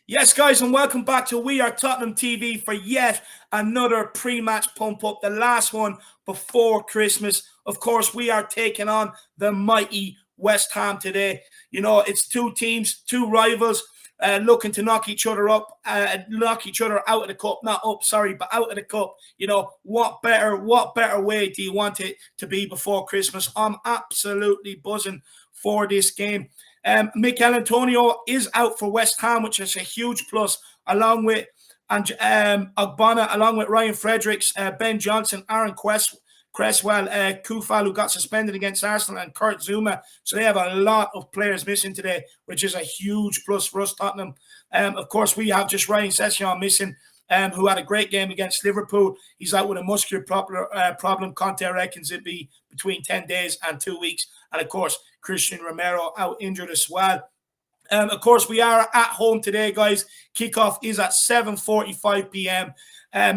Yes, guys, and welcome back to We Are Tottenham TV for yet another pre-match pump-up, the last one before Christmas. Of course, we are taking on the mighty West Ham today. You know, it's two teams, two rivals, looking to knock each other out of the cup. Not up, sorry, but out of the cup. You know, what better way do you want it to be before Christmas? I'm absolutely buzzing for this game. Mikel Antonio is out for West Ham, which is a huge plus, along with Ogbonna, along with Ryan Fredericks, Ben Johnson, Aaron Cresswell, Kufal, who got suspended against Arsenal, and Kurt Zouma. So they have a lot of players missing today, which is a huge plus for us, Tottenham. Of course, we have just Ryan Sessegnon missing, who had a great game against Liverpool. He's out with a muscular problem. Conte reckons it'd be between 10 days and 2 weeks. And, of course, Christian Romero out injured as well. Of course, we are at home today, guys. Kickoff is at 7:45 p.m.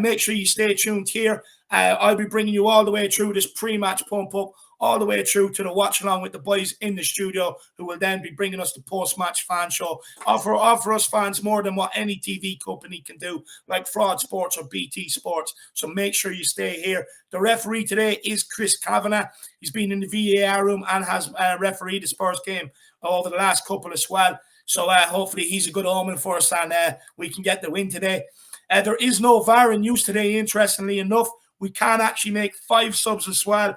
Make sure you stay tuned here. I'll be bringing you all the way through this pre-match pump-up, all the way through to the watch-along with the boys in the studio, who will then be bringing us the post-match fan show. Offer us fans more than what any TV company can do, like Fraud Sports or BT Sports. So make sure you stay here. The referee today is Chris Kavanagh. He's been in the VAR room and has refereed the Spurs game over the last couple as well. So hopefully he's a good omen for us, and we can get the win today. There is no VAR in use today, interestingly enough. We can actually make 5 subs as well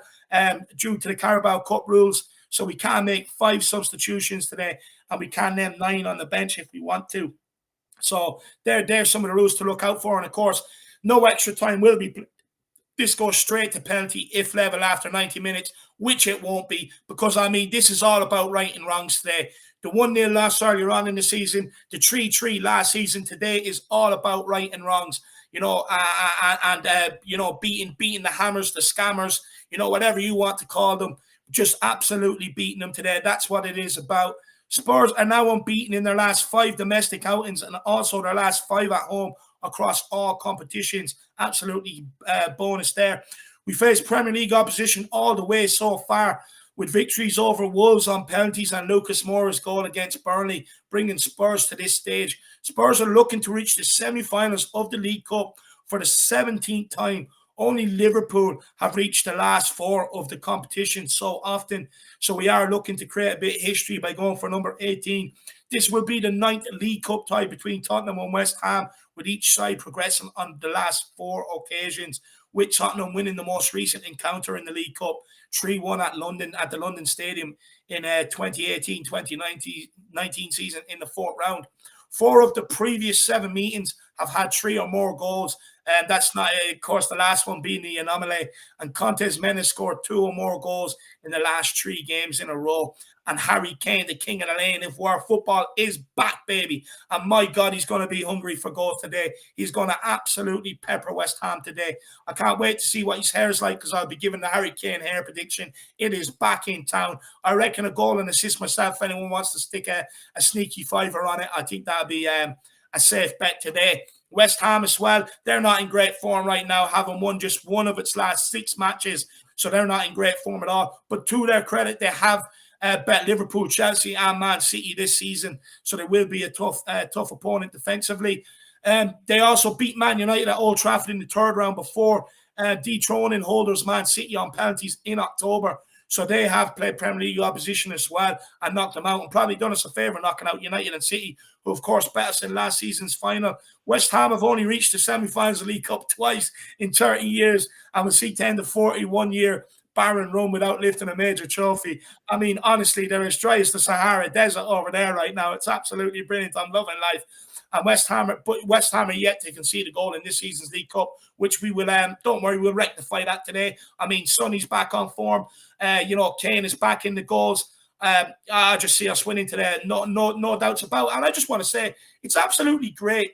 due to the Carabao Cup rules. So we can make 5 substitutions today, and we can name 9 on the bench if we want to. So there's some of the rules to look out for. And, of course, no extra time will be played. This goes straight to penalty if level after 90 minutes, which it won't be, because, I mean, this is all about right and wrongs today. The 1-0 loss earlier on in the season, the 3-3 last season, today is all about right and wrongs. You know, you know, beating the hammers, the scammers, you know, whatever you want to call them, just absolutely beating them today. That's what it is about. Spurs are now unbeaten in their last 5 domestic outings and also their last 5 at home across all competitions. Absolutely bonus there. We faced Premier League opposition all the way so far, with victories over Wolves on penalties and Lucas Moura's goal against Burnley, bringing Spurs to this stage. Spurs are looking to reach the semi-finals of the League Cup for the 17th time. Only Liverpool have reached the last 4 of the competition so often. So we are looking to create a bit of history by going for number 18. This will be the 9th League Cup tie between Tottenham and West Ham, with each side progressing on the last 4 occasions, with Tottenham winning the most recent encounter in the League Cup, 3-1 at the London Stadium in 2018-2019 season in the 4th round. 4 of the previous 7 meetings have had 3 or more goals, and that's not, of course, the last one being the anomaly. And Conte's men have scored 2 or more goals in the last 3 games in a row. And Harry Kane, the king of the lane, if war football is back, baby. And my God, he's going to be hungry for goals today. He's going to absolutely pepper West Ham today. I can't wait to see what his hair is like, because I'll be giving the Harry Kane hair prediction. It is back in town. I reckon a goal and assist myself. If anyone wants to stick a sneaky fiver on it, I think that'll be a safe bet today. West Ham as well, they're not in great form right now, having won just 1 of its last 6 matches. So they're not in great form at all. But to their credit, they have bet Liverpool, Chelsea and Man City this season. So they will be a tough opponent defensively. They also beat Man United at Old Trafford in the 3rd round before dethroning holders Man City on penalties in October. So they have played Premier League opposition as well and knocked them out, and probably done us a favour knocking out United and City, who, of course, beat us in last season's final. West Ham have only reached the semi-finals of the League Cup twice in 30 years, and will see 10 to 41 year barren run without lifting a major trophy. I mean, honestly, they're as dry as the Sahara Desert over there right now. It's absolutely brilliant. I'm loving life. And West Ham are yet to concede a goal in this season's League Cup, which we will, don't worry, we'll rectify that today. I mean, Sonny's back on form. You know, Kane is back in the goals. I just see us winning today. No doubts about it. And I just want to say, it's absolutely great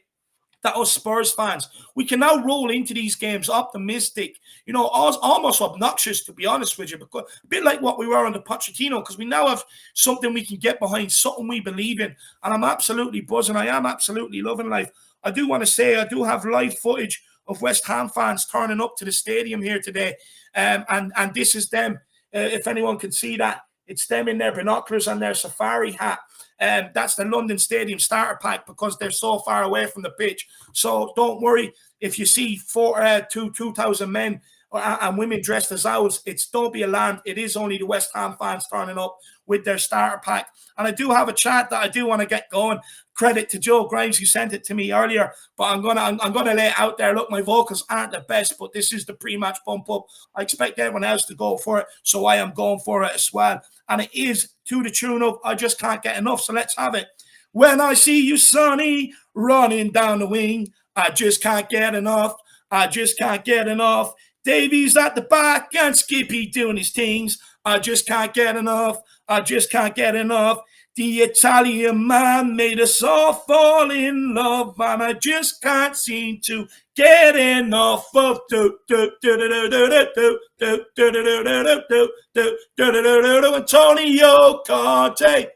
that us Spurs fans, we can now roll into these games optimistic, you know, almost obnoxious, to be honest with you, because a bit like what we were under Pochettino, because we now have something we can get behind, something we believe in. And I'm absolutely buzzing. I am absolutely loving life. I do want to say I do have live footage of West Ham fans turning up to the stadium here today. And this is them. If anyone can see that, It's them in their binoculars and their safari hat. That's the London Stadium starter pack because they're so far away from the pitch. So don't worry if you see 2,000 men and women dressed as owls. Don't be alarmed. It is only the West Ham fans turning up with their starter pack. And I do have a chat that I do want to get going. Credit to Joe Grimes, who sent it to me earlier, but I'm gonna lay it out there. Look, my vocals aren't the best, but this is the pre-match pump up. I expect everyone else to go for it, so I am going for it as well. And it is to the tune of I Just Can't Get Enough. So let's have it. When I see you, Sonny, running down the wing, I just can't get enough. I just can't get enough. Davies at the back and Skippy doing his things. I just can't get enough. I just can't get enough. The Italian man made us all fall in love, and I just can't seem to get enough of Antonio Conte.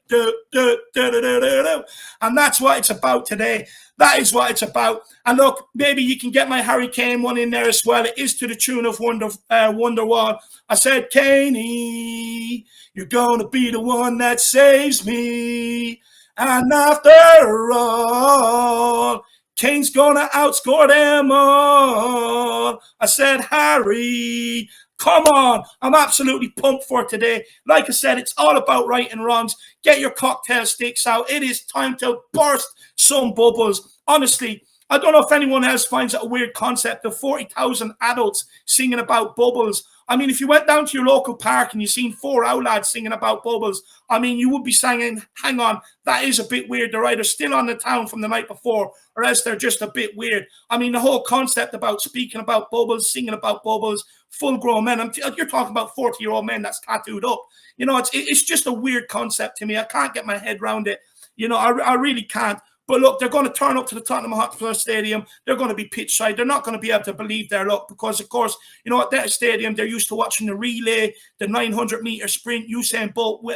And that's what it's about today. That is what it's about. And look, maybe you can get my Harry Kane one in there as well. It is to the tune of Wonderwall. I said, Kaney, you're going to be the one that saves me. And after all, Kane's going to outscore them all. I said, Harry, come on. I'm absolutely pumped for today. Like I said, it's all about right and wrongs. Get your cocktail sticks out. It is time to burst some bubbles. Honestly, I don't know if anyone else finds it a weird concept of 40,000 adults singing about bubbles. I mean, if you went down to your local park and you seen 4 owl lads singing about bubbles, I mean, you would be saying, hang on, that is a bit weird. They're either still on the town from the night before or else they're just a bit weird. I mean, the whole concept about speaking about bubbles, singing about bubbles, full-grown men, you're talking about 40-year-old men that's tattooed up. You know, it's just a weird concept to me. I can't get my head around it. You know, I really can't. But look, they're going to turn up to the Tottenham Hotspur Stadium. They're going to be pitch side. They're not going to be able to believe their luck because, of course, you know, at that stadium, they're used to watching the relay, the 900-meter sprint, Usain Bolt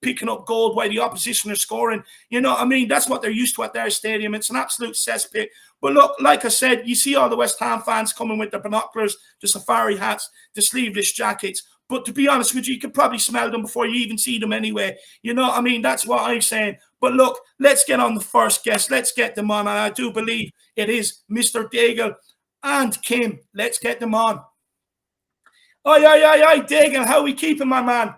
picking up gold while the opposition are scoring. You know, I mean, that's what they're used to at their stadium. It's an absolute cesspit. But look, like I said, you see all the West Ham fans coming with their binoculars, the safari hats, the sleeveless jackets. But to be honest with you, you could probably smell them before you even see them anyway. You know, I mean, that's what I'm saying. But look, let's get on the first guest. Let's get them on. And I do believe it is Mr. Daigle and Kim. Let's get them on. Oi, Daigle, how are we keeping, my man?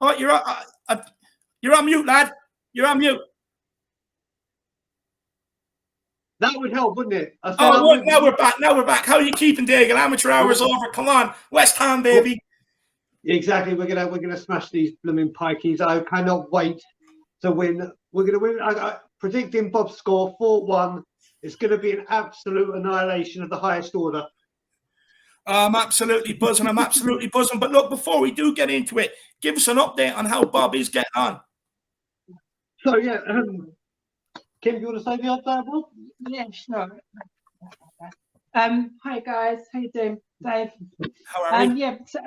Oh, you're on mute, lad. You're on mute. That would help, wouldn't it? Now we're back. Now we're back. How are you keeping, Daigle? Amateur hour's over. Come on, West Ham, baby. Exactly. We're gonna smash these blooming pikeys. I cannot wait to win. We're gonna win. I predicting Bob's score 4-1. It's gonna be an absolute annihilation of the highest order. I'm absolutely buzzing. I'm absolutely buzzing. But look, before we do get into it, give us an update on how Bob is getting on. So yeah. Kim, do you want to say the odd there, Bob? Yeah, sure. Hi guys, how you doing, Dave? How are you? Yeah, so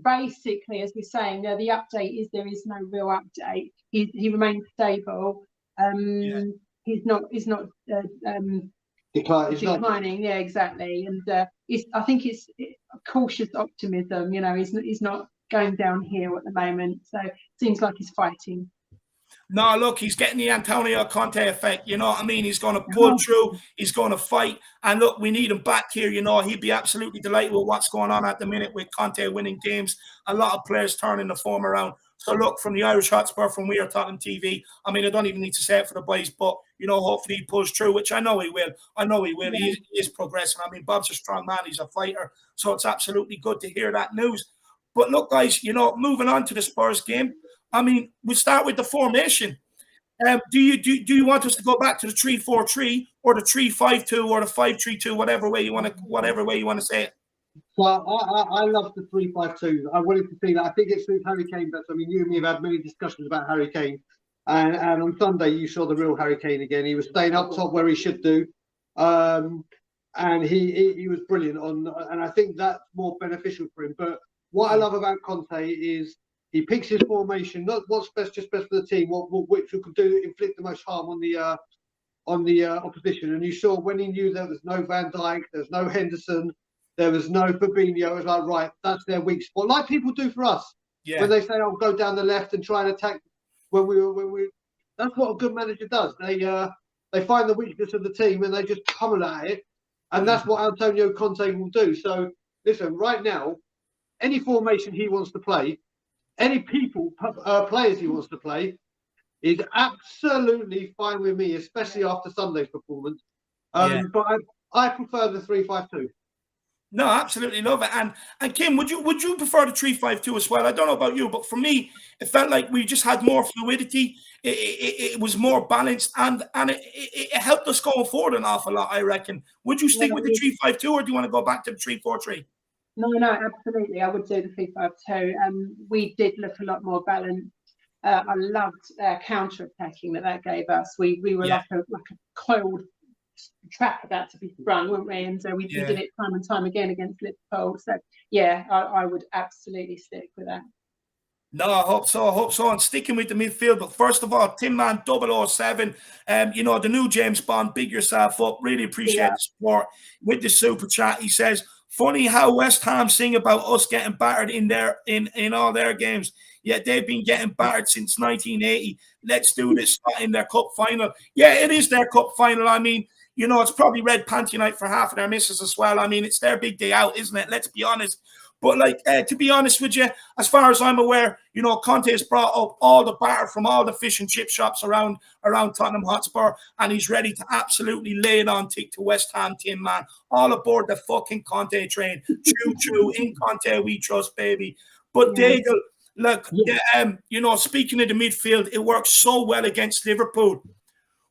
basically, as we're saying, the update is there is no real update. He remains stable. He's not declining. Yeah, exactly. And I think it's cautious optimism. You know, he's not going downhill at the moment. So it seems like he's fighting. No, look, he's getting the Antonio Conte effect. You know what I mean? He's going to pull through. He's going to fight. And look, we need him back here. You know, he'd be absolutely delighted with what's going on at the minute with Conte winning games. A lot of players turning the form around. So look, from the Irish Hotspur, from WeAreTottenhamTV, I mean, I don't even need to say it for the boys, but, you know, hopefully he pulls through, which I know he will. Yeah. He is progressing. I mean, Bob's a strong man. He's a fighter. So it's absolutely good to hear that news. But look, guys, you know, moving on to the Spurs game, I mean, we'll start with the formation. Do you want us to go back to the 3-4-3 or the 3-5-2 or the 5-3-2, whatever way you want to say it? Well, I love the 3-5-2. I wanted to see that. I think it suits Harry Kane best. I mean, you and me have had many discussions about Harry Kane, and on Sunday you saw the real Harry Kane again. He was staying up top where he should do, and he was brilliant and I think that's more beneficial for him. But what I love about Conte is he picks his formation, not what's best, just best for the team, which can do inflict the most harm on the opposition. And you saw when he knew there was no Van Dijk, there's no Henderson, there was no Fabinho. It was like, right, that's their weak spot, like people do for us. when they say, "Oh, go down the left and try and attack." That's what a good manager does. They find the weakness of the team and they just pummel at it, and that's what Antonio Conte will do. So listen, right now, any formation he wants to play, any players he wants to play, is absolutely fine with me, especially after Sunday's performance. But I prefer the 3-5-2. No, absolutely love it. And Kim, would you prefer the 3-5-2 as well? I don't know about you, but for me, it felt like we just had more fluidity. It was more balanced, and it helped us going forward an awful lot, I reckon. Would you stick with the 3-5-2, or do you want to go back to the 3-4-3? No, absolutely. I would do the 3-5-2. We did look a lot more balanced. I loved counter attacking that gave us. We were like a coiled trap about to be sprung, weren't we? And so we did it time and time again against Liverpool. So yeah, I would absolutely stick with that. No, I hope so. And sticking with the midfield, but first of all, Tim Man 007, the new James Bond, big yourself up. Really appreciate the support with the super chat. He says, funny how West Ham sing about us getting battered in all their games. Yet they've been getting battered since 1980. Let's do this in their cup final. Yeah, it is their cup final. I mean, it's probably red panty night for half of their misses as well. I mean, it's their big day out, isn't it? Let's be honest. But to be honest with you, as far as I'm aware, Conte has brought up all the batter from all the fish and chip shops around Tottenham Hotspur, and he's ready to absolutely lay it on thick to West Ham team, man. All aboard the fucking Conte train. Choo-choo, in Conte we trust, baby. But Daigle, look, speaking of the midfield, it works so well against Liverpool.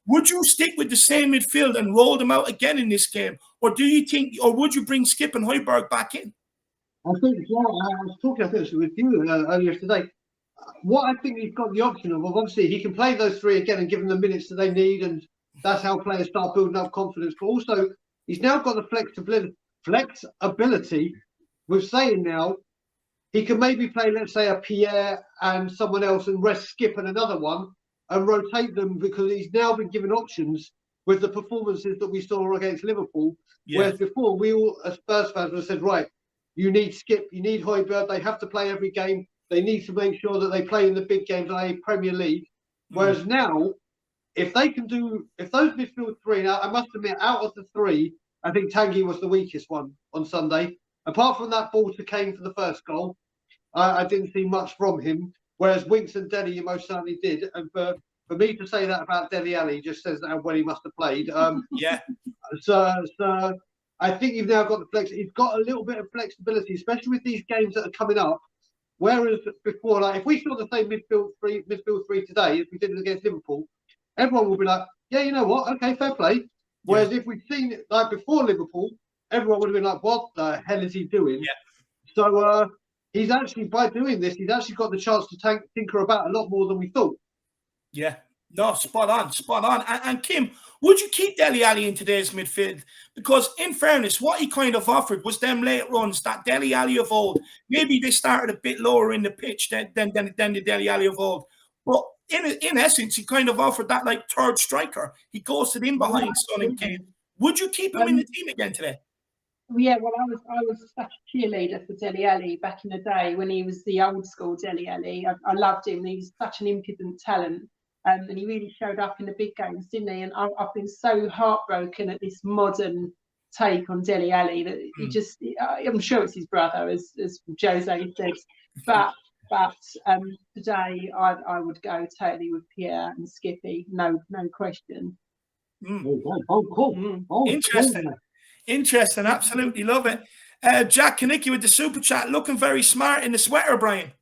Would you stick with the same midfield and roll them out again in this game? Or would you bring Skip and Højbjerg back in? I think, I was talking with you earlier today. What I think he's got the option of, obviously, he can play those three again and give them the minutes that they need, and that's how players start building up confidence. But also, he's now got the flexibility with saying now he can maybe play, let's say, a Pierre and someone else and rest Skip and another one and rotate them, because he's now been given options with the performances that we saw against Liverpool. Whereas before, we all, as Spurs fans, would have said, right, you need Skip, you need Højbjerg, they have to play every game. They need to make sure that they play in the big games, i.e. Premier League. Whereas now, if those midfield three, now I must admit, out of the three, I think Tanguy was the weakest one on Sunday. Apart from that ball to Kane for the first goal, I didn't see much from him. Whereas Winks and Dele, you most certainly did. And for me to say that about Dele Alli just says how well he must have played. So I think you've now got the flex. He's got a little bit of flexibility, especially with these games that are coming up. Whereas before, like if we saw the same midfield three today as we did against Liverpool, everyone will be like, yeah, you know what? Okay, fair play. Whereas if we'd seen it like before Liverpool, everyone would have been like, what the hell is he doing? So he's actually, by doing this, he's actually got the chance to tinker about a lot more than we thought. Yeah. No, spot on. And Kim, would you keep Dele Alli in today's midfield? Because in fairness, what he kind of offered was them late runs that Dele Alli of old. Maybe they started a bit lower in the pitch than the Dele Alli of old. But in essence, he kind of offered that like third striker. He ghosted in behind Son and Kane. Would you keep him in the team again today? Yeah, well, I was such a cheerleader for Dele Alli back in the day when he was the old school Dele Alli. I loved him. He was such an impudent talent. And he really showed up in the big games, didn't he? And I've been so heartbroken at this modern take on Dele Alli that he just, I'm sure it's his brother, as Jose said. But today I would go totally with Pierre and Skippy, no question. Interesting. Absolutely love it. Jack Kanicki with the super chat, looking very smart in the sweater, Brian.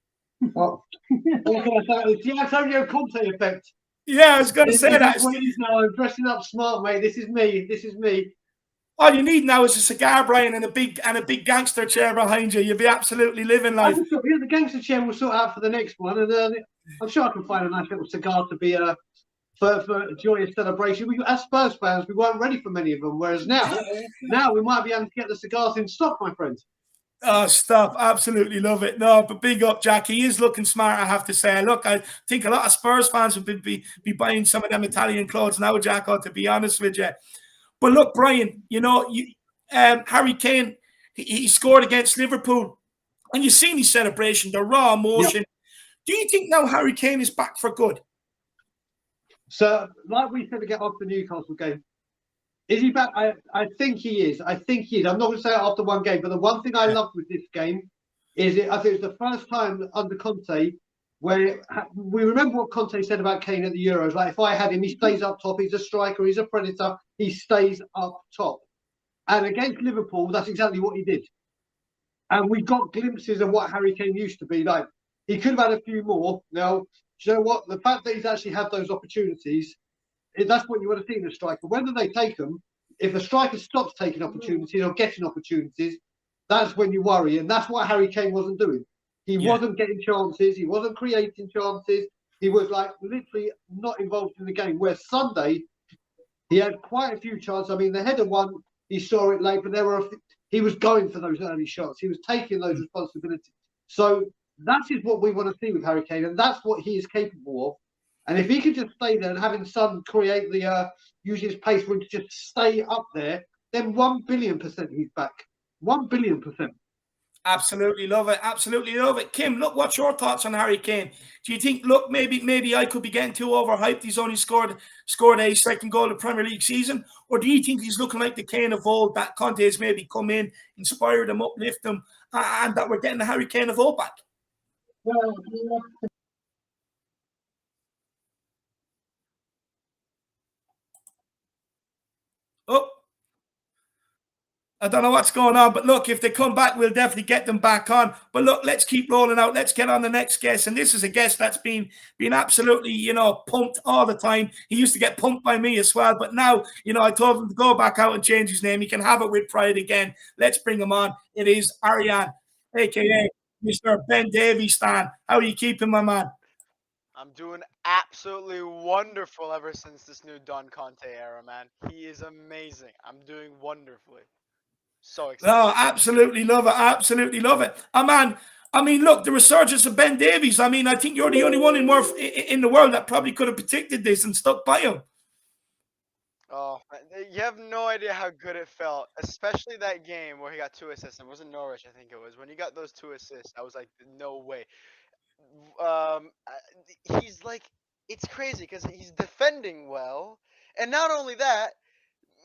What can I say? It's the Antonio Conte effect. Yeah, I was going to say that. What it is now. I'm dressing up smart, mate. This is me. All you need now is a cigar, Brian, and a big gangster chair behind you. You'll be absolutely living life. The gangster chair will sort out for the next one, and I'm sure I can find a nice little cigar to be for a joyous celebration. As Spurs fans, we weren't ready for many of them, whereas now we might be able to get the cigars in stock, my friends. Oh, stuff. Absolutely love it. No, but big up, Jack. He is looking smart, I have to say. Look, I think a lot of Spurs fans would be buying some of them Italian clothes now, Jack, to be honest with you. But look, Brian, Harry Kane, he scored against Liverpool. And you've seen his celebration, the raw emotion. Yep. Do you think now Harry Kane is back for good? So, like we said to get off the Newcastle game, is he back? I think he is. I think he is. I'm not going to say it after one game, but the one thing I loved with this game is I think it's the first time under Conte where we remember what Conte said about Kane at the Euros. Like, if I had him, he stays up top. He's a striker. He's a predator. He stays up top. And against Liverpool, that's exactly what he did. And we got glimpses of what Harry Kane used to be like. He could have had a few more. Now, do you know what? The fact that he's actually had those opportunities, that's what you want to see in a striker. Whether they take them, if a striker stops taking opportunities or getting opportunities, that's when you worry. And that's what Harry Kane wasn't doing. He wasn't getting chances. He wasn't creating chances. He was like literally not involved in the game. Where Sunday, he had quite a few chances. I mean, the header one, he saw it late, but he was going for those early shots. He was taking those responsibilities. So that is what we want to see with Harry Kane, and that's what he is capable of. And if he could just stay there and having Son create use his pace for him to just stay up there, then 1,000,000,000% he's back. 1,000,000,000%. Absolutely love it. Absolutely love it. Kim, look, what's your thoughts on Harry Kane? Do you think, look, maybe I could be getting too overhyped? He's only scored a second goal in the Premier League season. Or do you think he's looking like the Kane of old, that Conte has maybe come in, inspired him, uplift him, and that we're getting the Harry Kane of old back? Well, Oh, I don't know what's going on, but look, if they come back, we'll definitely get them back on. But look, let's keep rolling out. Let's get on the next guest. And this is a guest that's been absolutely, pumped all the time. He used to get pumped by me as well. But now, I told him to go back out and change his name. He can have it with pride again. Let's bring him on. It is Arian, a.k.a. Mr. Ben Davies Stan. How are you keeping, my man? I'm doing absolutely wonderful ever since this new Don Conte era, man. He is amazing. I'm doing wonderfully. So excited. No, absolutely love it. Absolutely love it. Man, I mean, look, the resurgence of Ben Davies. I mean, I think you're the only one in the world that probably could have predicted this and stuck by him. Oh, you have no idea how good it felt, especially that game where he got 2 assists. It wasn't Norwich, I think it was. When he got those 2 assists, I was like, no way. He's like, it's crazy because he's defending well, and not only that,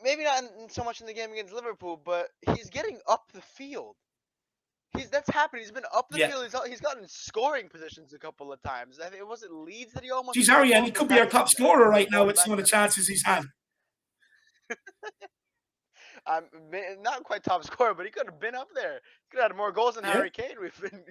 maybe not so much in the game against Liverpool, but he's getting up the field. That's happened. He's been up the field. He's gotten scoring positions a couple of times. I think it was Leeds that he almost. Geez, Arian, he could be our top scorer right now with some of the chances he's had. Not quite top scorer, but he could have been up there. He could have had more goals than Harry Kane. We've been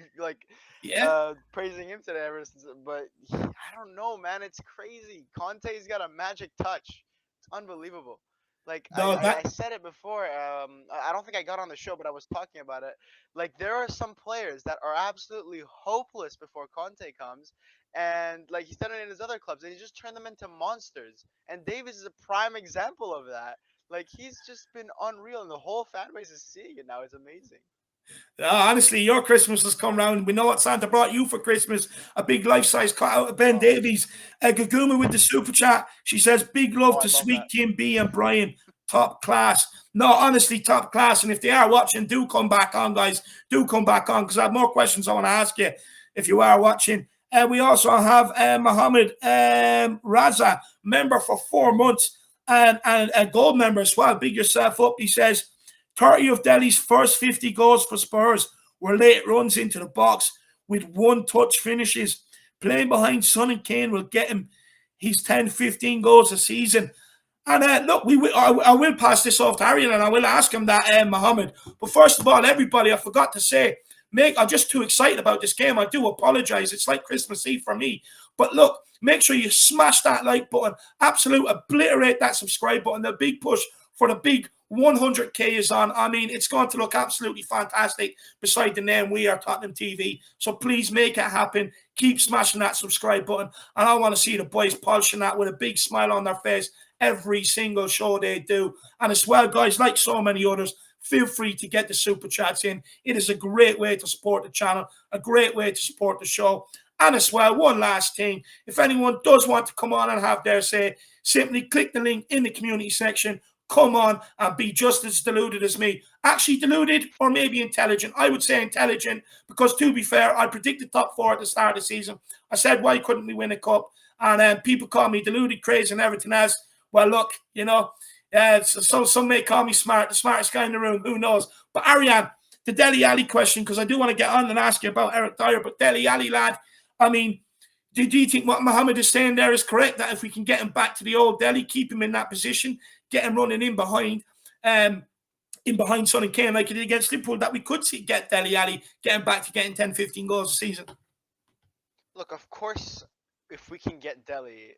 praising him today ever since. But I don't know, man. It's crazy. Conte's got a magic touch. It's unbelievable. Like I said it before. I don't think I got on the show, but I was talking about it. Like, there are some players that are absolutely hopeless before Conte comes, and like he's done it in his other clubs, and he just turned them into monsters. And Davies is a prime example of that. Like, he's just been unreal, and the whole fan base is seeing it now. It's amazing. Honestly, your Christmas has come round. We know what Santa brought you for Christmas. A big life-size cutout of Ben Davies. Gaguma with the super chat. She says, big love to Sweet Kim B and Brian. Top class. No, honestly, top class. And if they are watching, do come back on, guys. Do come back on, because I have more questions I want to ask you if you are watching. We also have Mohammed Raza, member for 4 months, and a gold member as well. Big yourself up. He says, 30 of Delhi's first 50 goals for Spurs were late runs into the box with one-touch finishes. Playing behind Son and Kane will get him his 10, 15 goals a season. And look, I will pass this off to Arian, and I will ask him that, Mohammed. But first of all, everybody, I forgot to say, I'm just too excited about this game. I do apologize. It's like Christmas Eve for me. But look, make sure you smash that like button. Absolute obliterate that subscribe button. The big push for the big 100K is on. I mean, it's going to look absolutely fantastic beside the name We Are Tottenham TV. So please make it happen. Keep smashing that subscribe button. And I want to see the boys polishing that with a big smile on their face every single show they do. And as well, guys, like so many others, feel free to get the super chats in. It is a great way to support the channel, a great way to support the show. And as well, one last thing, if anyone does want to come on and have their say, simply click the link in the community section, come on and be just as deluded as me. Actually deluded or maybe intelligent. I would say intelligent because, to be fair, I predicted top 4 at the start of the season. I said, why couldn't we win a cup? And people call me deluded, crazy and everything else. Well, look, you know, so some may call me smart, the smartest guy in the room. Who knows? But Arian, the Dele Alli question, because I do want to get on and ask you about Eric Dyer, but Dele Alli, lad, I mean, do you think what Mohammed is saying there is correct? That if we can get him back to the old Dele, keep him in that position, get him running in behind Son and Kane like he did against Liverpool, that we could see get Dele Alli getting back to getting 10, 15 goals a season? Look, of course, if we can get Dele,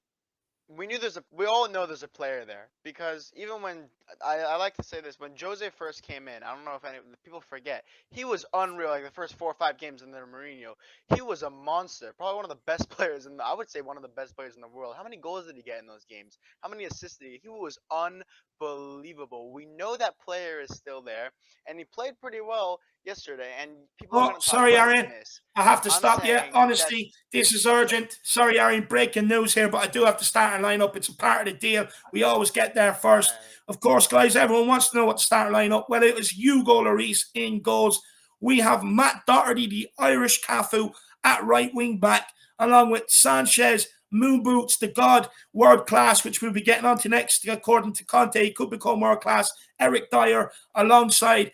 we all know there's a player there, because even when I like to say this, when Jose first came in, I don't know if any people forget, he was unreal. Like the first 4 or 5 games under Mourinho, he was a monster, probably one of the best players I would say one of the best players in the world. How many goals did he get in those games? How many assists did he? He was unbelievable. We know that player is still there, and he played pretty well yesterday. And people are going to talk sorry, about Arian. miss. I have to I'm stop you. saying Honestly, this is urgent. Sorry, Arian, breaking news here, but I do have to start our lineup. It's a part of the deal. We always get there first. Of course, guys, everyone wants to know what the starting lineup. Well, it was Hugo Lloris in goals. We have Matt Doherty, the Irish Cafu, at right wing back, along with Sanchez, Moon Boots, the God, world class, which we'll be getting on to next, according to Conte. He could become world class. Eric Dyer, alongside,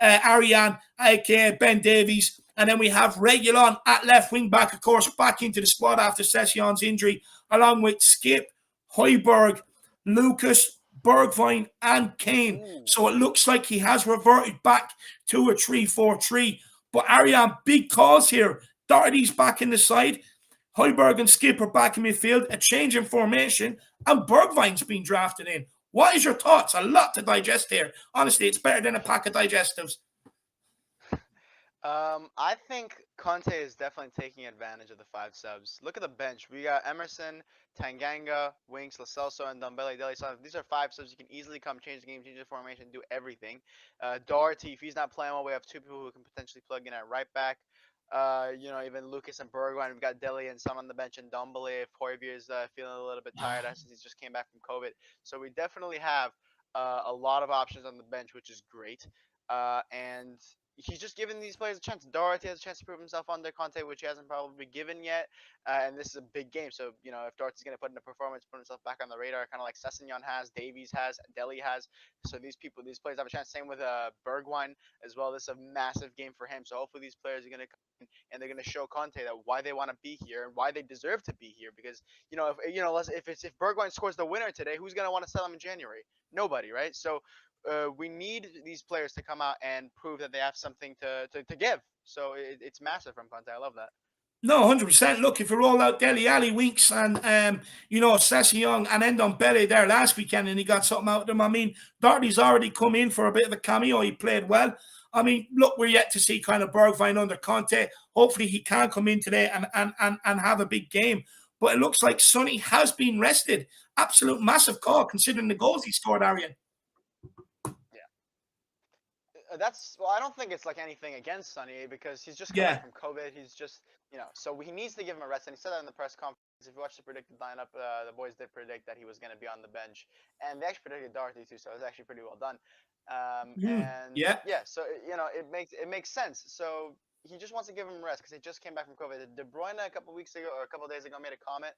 Arian, aka Ben Davies. And then we have Reguilon at left wing back, of course, back into the squad after Session's injury, along with Skip, Højbjerg, Lucas, Bergwijn, and Kane. So it looks like he has reverted back to a 3-4-3. But Arian, big calls here. Doherty's back in the side. Højbjerg and Skip are back in midfield. A change in formation. And Bergwijn's been drafted in. What is your thoughts? A lot to digest here. Honestly, it's better than a pack of digestives. I think Conte is definitely taking advantage of the 5 subs. Look at the bench. We got Emerson, Tanganga, Winks, Lo Celso, and Ndombele, Dele. So these are 5 subs. You can easily come change the game, change the formation, do everything. Doherty, if he's not playing well, we have 2 people who can potentially plug in at right back. Even Lucas and Bergwijn. We've got Dele and some on the bench, and Ndombele if Højbjerg is feeling a little bit tired since he's just came back from COVID. So we definitely have a lot of options on the bench, which is great. And he's just giving these players a chance. Doherty has a chance to prove himself under Conte, which he hasn't probably been given yet. And this is a big game. So, if Doherty's going to put in a performance, put himself back on the radar, kind of like Sessegnon has, Davies has, Dele has. So these players have a chance. Same with Bergwijn as well. This is a massive game for him. So hopefully these players are going to come in and they're going to show Conte that why they want to be here and why they deserve to be here. Because, if Bergwijn scores the winner today, who's going to want to sell him in January? Nobody, right? So we need these players to come out and prove that they have something to give. So it's massive from Conte. I love that. No, 100%. Look, if you roll out Dele Alli, Winks, and Sessegnon and Ndombele there last weekend, and he got something out of them. I mean, Doherty's already come in for a bit of a cameo. He played well. I mean, look, we're yet to see kind of Bergwijn under Conte. Hopefully, he can come in today and have a big game. But it looks like Sonny has been rested. Absolute massive call considering the goals he scored, Arian. I don't think it's like anything against Sonny because he's just coming from COVID. He's just, so he needs to give him a rest. And he said that in the press conference. If you watch the predicted lineup, the boys did predict that he was going to be on the bench. And they actually predicted Doherty too, so it was actually pretty well done. So, it makes sense. So he just wants to give him a rest because he just came back from COVID. De Bruyne a couple weeks ago or a couple days ago made a comment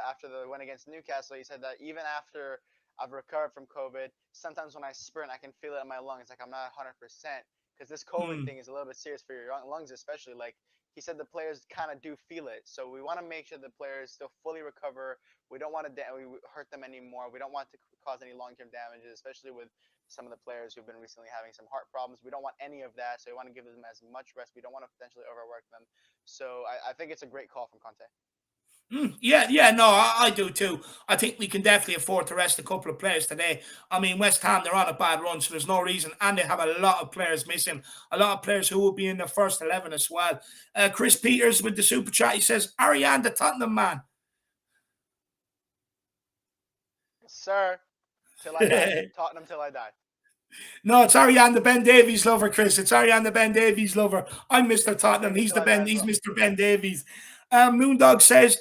after the win against Newcastle. He said that even after I've recovered from COVID, sometimes when I sprint, I can feel it in my lungs. Like I'm not 100% because this COVID thing is a little bit serious for your lungs, especially. Like he said, the players kind of do feel it. So we want to make sure the players still fully recover. We don't want to hurt them anymore. We don't want to cause any long-term damages, especially with some of the players who've been recently having some heart problems. We don't want any of that. So we want to give them as much rest. We don't want to potentially overwork them. So I think it's a great call from Conte. I do too. I think we can definitely afford to rest a couple of players today. I mean, West Ham, they're on a bad run, so there's no reason. And they have a lot of players missing, a lot of players who will be in the first 11 as well. Chris Peters with the super chat, he says, Arian, the Tottenham man. Sir, till I die. Tottenham till I die. No, it's Arian the Ben Davies lover, Chris. It's Arian the Ben Davies lover. I'm Mr. Tottenham. He's Mr. Ben Davies. Moondog says,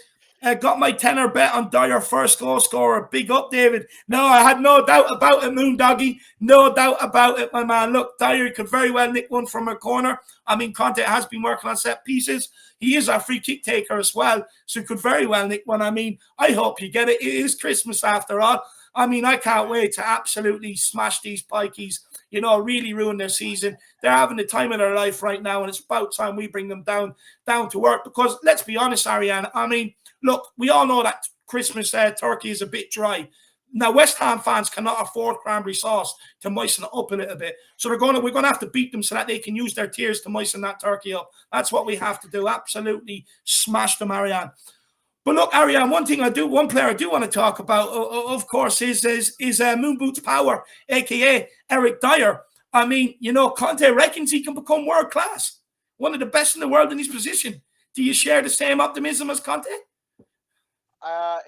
Got my tenner bet on Dyer first goal scorer. Big up, David. No, I had no doubt about it, Moondoggy. No doubt about it, my man. Look, Dyer could very well nick one from a corner. I mean, Conte has been working on set pieces. He is our free kick taker as well, so he could very well nick one. I mean, I hope you get it. It is Christmas after all. I mean, I can't wait to absolutely smash these pikeys, you know, really ruin their season. They're having the time of their life right now, and it's about time we bring them down to earth. Because let's be honest, Arian, I mean, look, we all know that Christmas turkey is a bit dry. Now, West Ham fans cannot afford cranberry sauce to moisten it up a little bit. So we're going to have to beat them so that they can use their tears to moisten that turkey up. That's what we have to do. Absolutely smash them, Arian. But look, Arian, one player I do want to talk about, of course, is Moon Boots Power, aka Eric Dyer. I mean, you know, Conte reckons he can become world class, one of the best in the world in his position. Do you share the same optimism as Conte?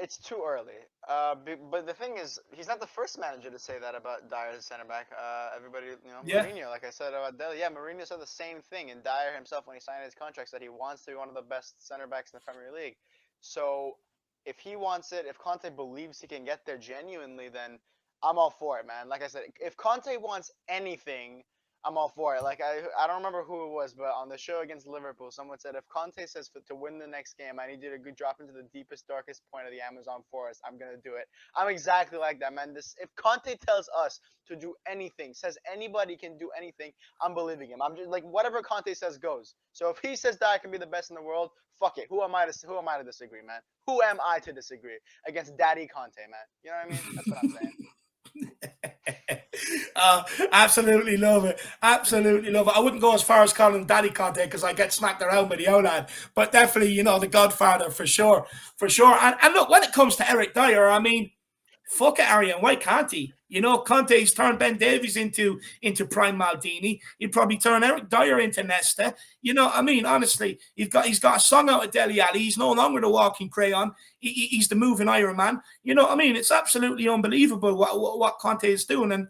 It's too early. But the thing is, he's not the first manager to say that about Dyer as a center back. Everybody, you know, Yeah. Mourinho, like I said about Dele. Yeah, Mourinho said the same thing, and Dyer himself, when he signed his contract, said he wants to be one of the best center backs in the Premier League. So if he wants it, if Conte believes he can get there genuinely, then I'm all for it, man. Like I said, if Conte wants anything, I'm all for it. Like I don't remember who it was, but on the show against Liverpool, someone said if Conte says to win the next game, I need you to drop into the deepest, darkest point of the Amazon forest, I'm gonna do it. I'm exactly like that, man. If Conte tells us to do anything, says anybody can do anything, I'm believing him. I'm just like whatever Conte says goes. So if he says that I can be the best in the world, fuck it. Who am I to disagree, man? Who am I to disagree against Daddy Conte, man? You know what I mean? That's what I'm saying. Absolutely love it. Absolutely love it. I wouldn't go as far as calling him Daddy Conte because I get smacked around by the old lad, but definitely, you know, the Godfather for sure, for sure. And look, when it comes to Eric Dyer, I mean, fuck it, Arian. Why can't he? You know, Conte's turned Ben Davies into prime Maldini. He'd probably turn Eric Dyer into Nesta. You know, I mean, honestly, he's got a song out of Dele Alli. He's no longer the walking crayon. He's the moving Iron Man. You know, I mean, it's absolutely unbelievable what Conte is doing. And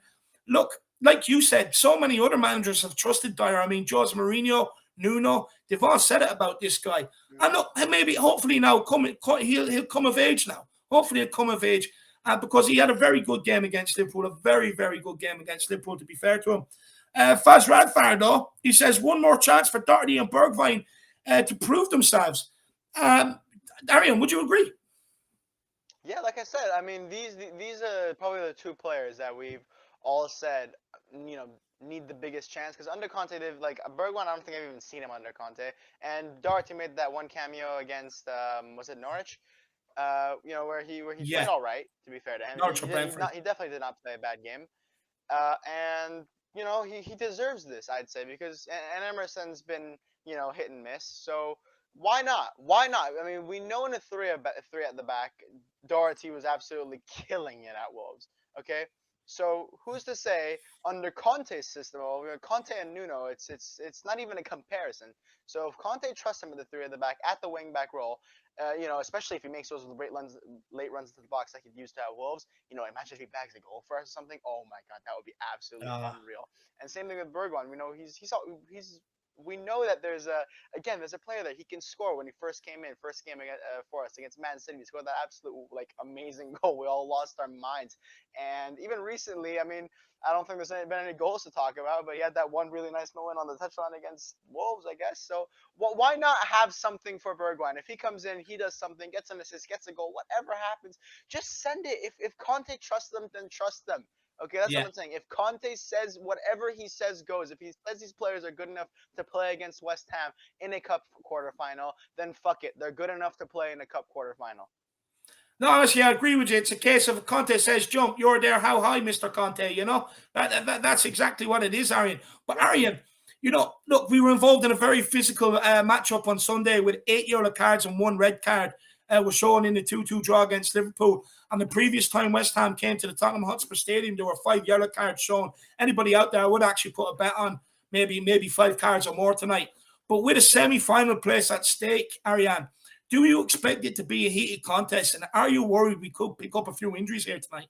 look, like you said, so many other managers have trusted Dyer. I mean, Jose Mourinho, Nuno, they've all said it about this guy. And look, maybe, hopefully now, he'll come of age now. Hopefully he'll come of age. Because he had a very good game against Liverpool, a very, very good game against Liverpool, to be fair to him. Faz Radfar, though, he says one more chance for Doherty and Bergwijn to prove themselves. Arian, would you agree? Yeah, like I said, I mean, these are probably the two players that we've all said, you know, need the biggest chance. Because under Conte, they've, like, Bergwijn, I don't think I've even seen him under Conte. And Doherty made that one cameo against, was it Norwich? You know, where he played all right, to be fair to him. He definitely did not play a bad game. And you know, he deserves this, I'd say, because and Emerson's been, you know, hit and miss. So why not? Why not? I mean, we know in a three at the back, Doherty was absolutely killing it at Wolves. Okay, so who's to say under Conte's system, well, Conte and Nuno, it's not even a comparison. So if Conte trusts him at the three at the back at the wing back role, you know, especially if he makes those late runs into the box like he used to at Wolves, you know, imagine if he bags a goal for us or something. Oh my God, that would be absolutely unreal. And same thing with Bergwijn. We know we know that there's a player that he can score. When he first came for us against Man City, he scored that absolute like amazing goal. We all lost our minds. And even recently, I mean, I don't think there's been any goals to talk about, but he had that one really nice moment on the touchline against Wolves, I guess. So why not have something for Bergwijn? If he comes in, he does something, gets an assist, gets a goal, whatever happens, just send it. If Conte trusts them, then trust them. Okay, that's what I'm saying. If Conte says whatever he says goes, if he says these players are good enough to play against West Ham in a cup quarterfinal, then fuck it. They're good enough to play in a cup quarterfinal. No, honestly, I agree with you. It's a case of Conte says jump, you're there. How high, Mr. Conte? You know, that's exactly what it is, Arian. But Arian, you know, look, we were involved in a very physical matchup on Sunday with 8 yellow cards and 1 red card. Was shown in the 2-2 draw against Liverpool. And the previous time West Ham came to the Tottenham Hotspur Stadium, there were 5 yellow cards shown. Anybody out there would actually put a bet on maybe 5 cards or more tonight. But with a semi-final place at stake, Arian, do you expect it to be a heated contest? And are you worried we could pick up a few injuries here tonight?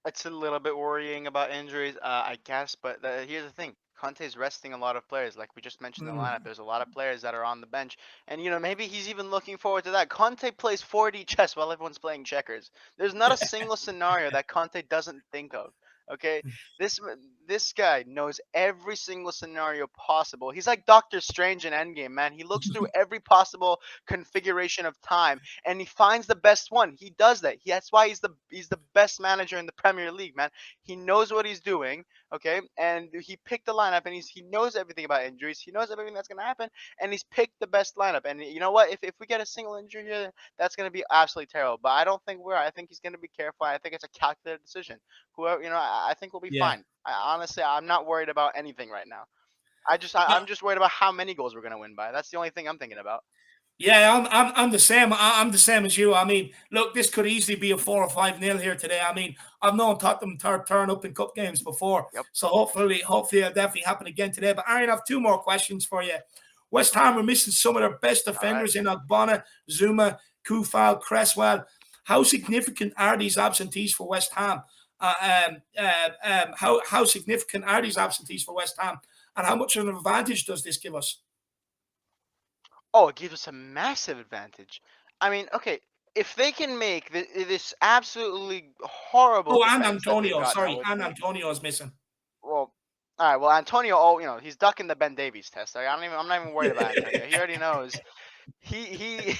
It's a little bit worrying about injuries, I guess. But here's the thing: Conte's resting a lot of players, like we just mentioned in the lineup. There's a lot of players that are on the bench, and maybe he's even looking forward to that. Conte plays 4D chess while everyone's playing checkers. There's not a single scenario that Conte doesn't think of. Okay, this guy knows every single scenario possible. He's like Doctor Strange in Endgame, man. He looks through every possible configuration of time, and he finds the best one. He does that. That's why he's the best manager in the Premier League, man. He knows what he's doing, okay? And he picked the lineup, and he knows everything about injuries. He knows everything that's gonna happen, and he's picked the best lineup. And you know what? If we get a single injury here, that's gonna be absolutely terrible. But I don't think I think he's gonna be careful. I think it's a calculated decision. Whoever, I think we'll be Yeah. fine. Honestly, I'm not worried about anything right now. I'm just worried about how many goals we're gonna win by. That's the only thing I'm thinking about. Yeah, I'm the same. I'm the same as you. I mean, look, this could easily be a 4 or 5-0 here today. I mean, I've known Tottenham turn up in cup games before, Yep. so hopefully it'll definitely happen again today. But Arian, I have 2 more questions for you. West Ham are missing some of their best defenders in Ogbonna, Zuma, Kufal, Cresswell. How significant are these absentees for West Ham? How significant are these absentees for West Ham, and how much of an advantage does this give us? Oh, it gives us a massive advantage. I mean, okay, if they can make this absolutely horrible Oh, and defense that they've Antonio. got now Sorry, with, and Antonio is missing. well, all right, well, Antonio, he's ducking the Ben Davies test. I'm not even worried about Antonio. He already knows. He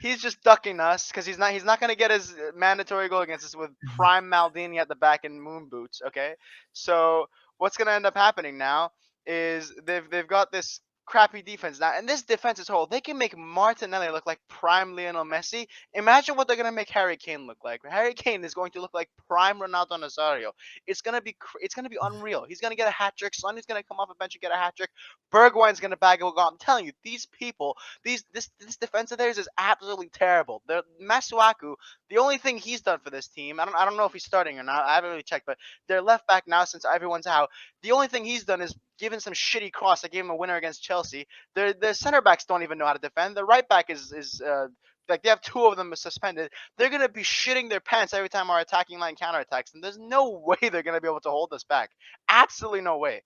he's just ducking us because he's not gonna get his mandatory goal against us with prime Maldini at the back and moon boots. Okay, so what's gonna end up happening now is they've got this crappy defense now, and this defense as a whole, they can make Martinelli look like prime Lionel Messi. Imagine what they're gonna make Harry Kane look like. Harry Kane is going to look like prime Ronaldo Nazario. It's gonna be unreal. He's gonna get a hat trick. Sonny's gonna come off a bench and get a hat trick. Bergwijn's gonna bag a goal. I'm telling you, these people. This defense of theirs is absolutely terrible. Masuaku, the only thing he's done for this team, I don't know if he's starting or not. I haven't really checked, but their left back now, since everyone's out, the only thing he's done is given some shitty cross that gave him a winner against Chelsea. Their center backs don't even know how to defend. The right back is like they have 2 of them suspended. They're gonna be shitting their pants every time our attacking line counterattacks, and there's no way they're gonna be able to hold us back. Absolutely no way.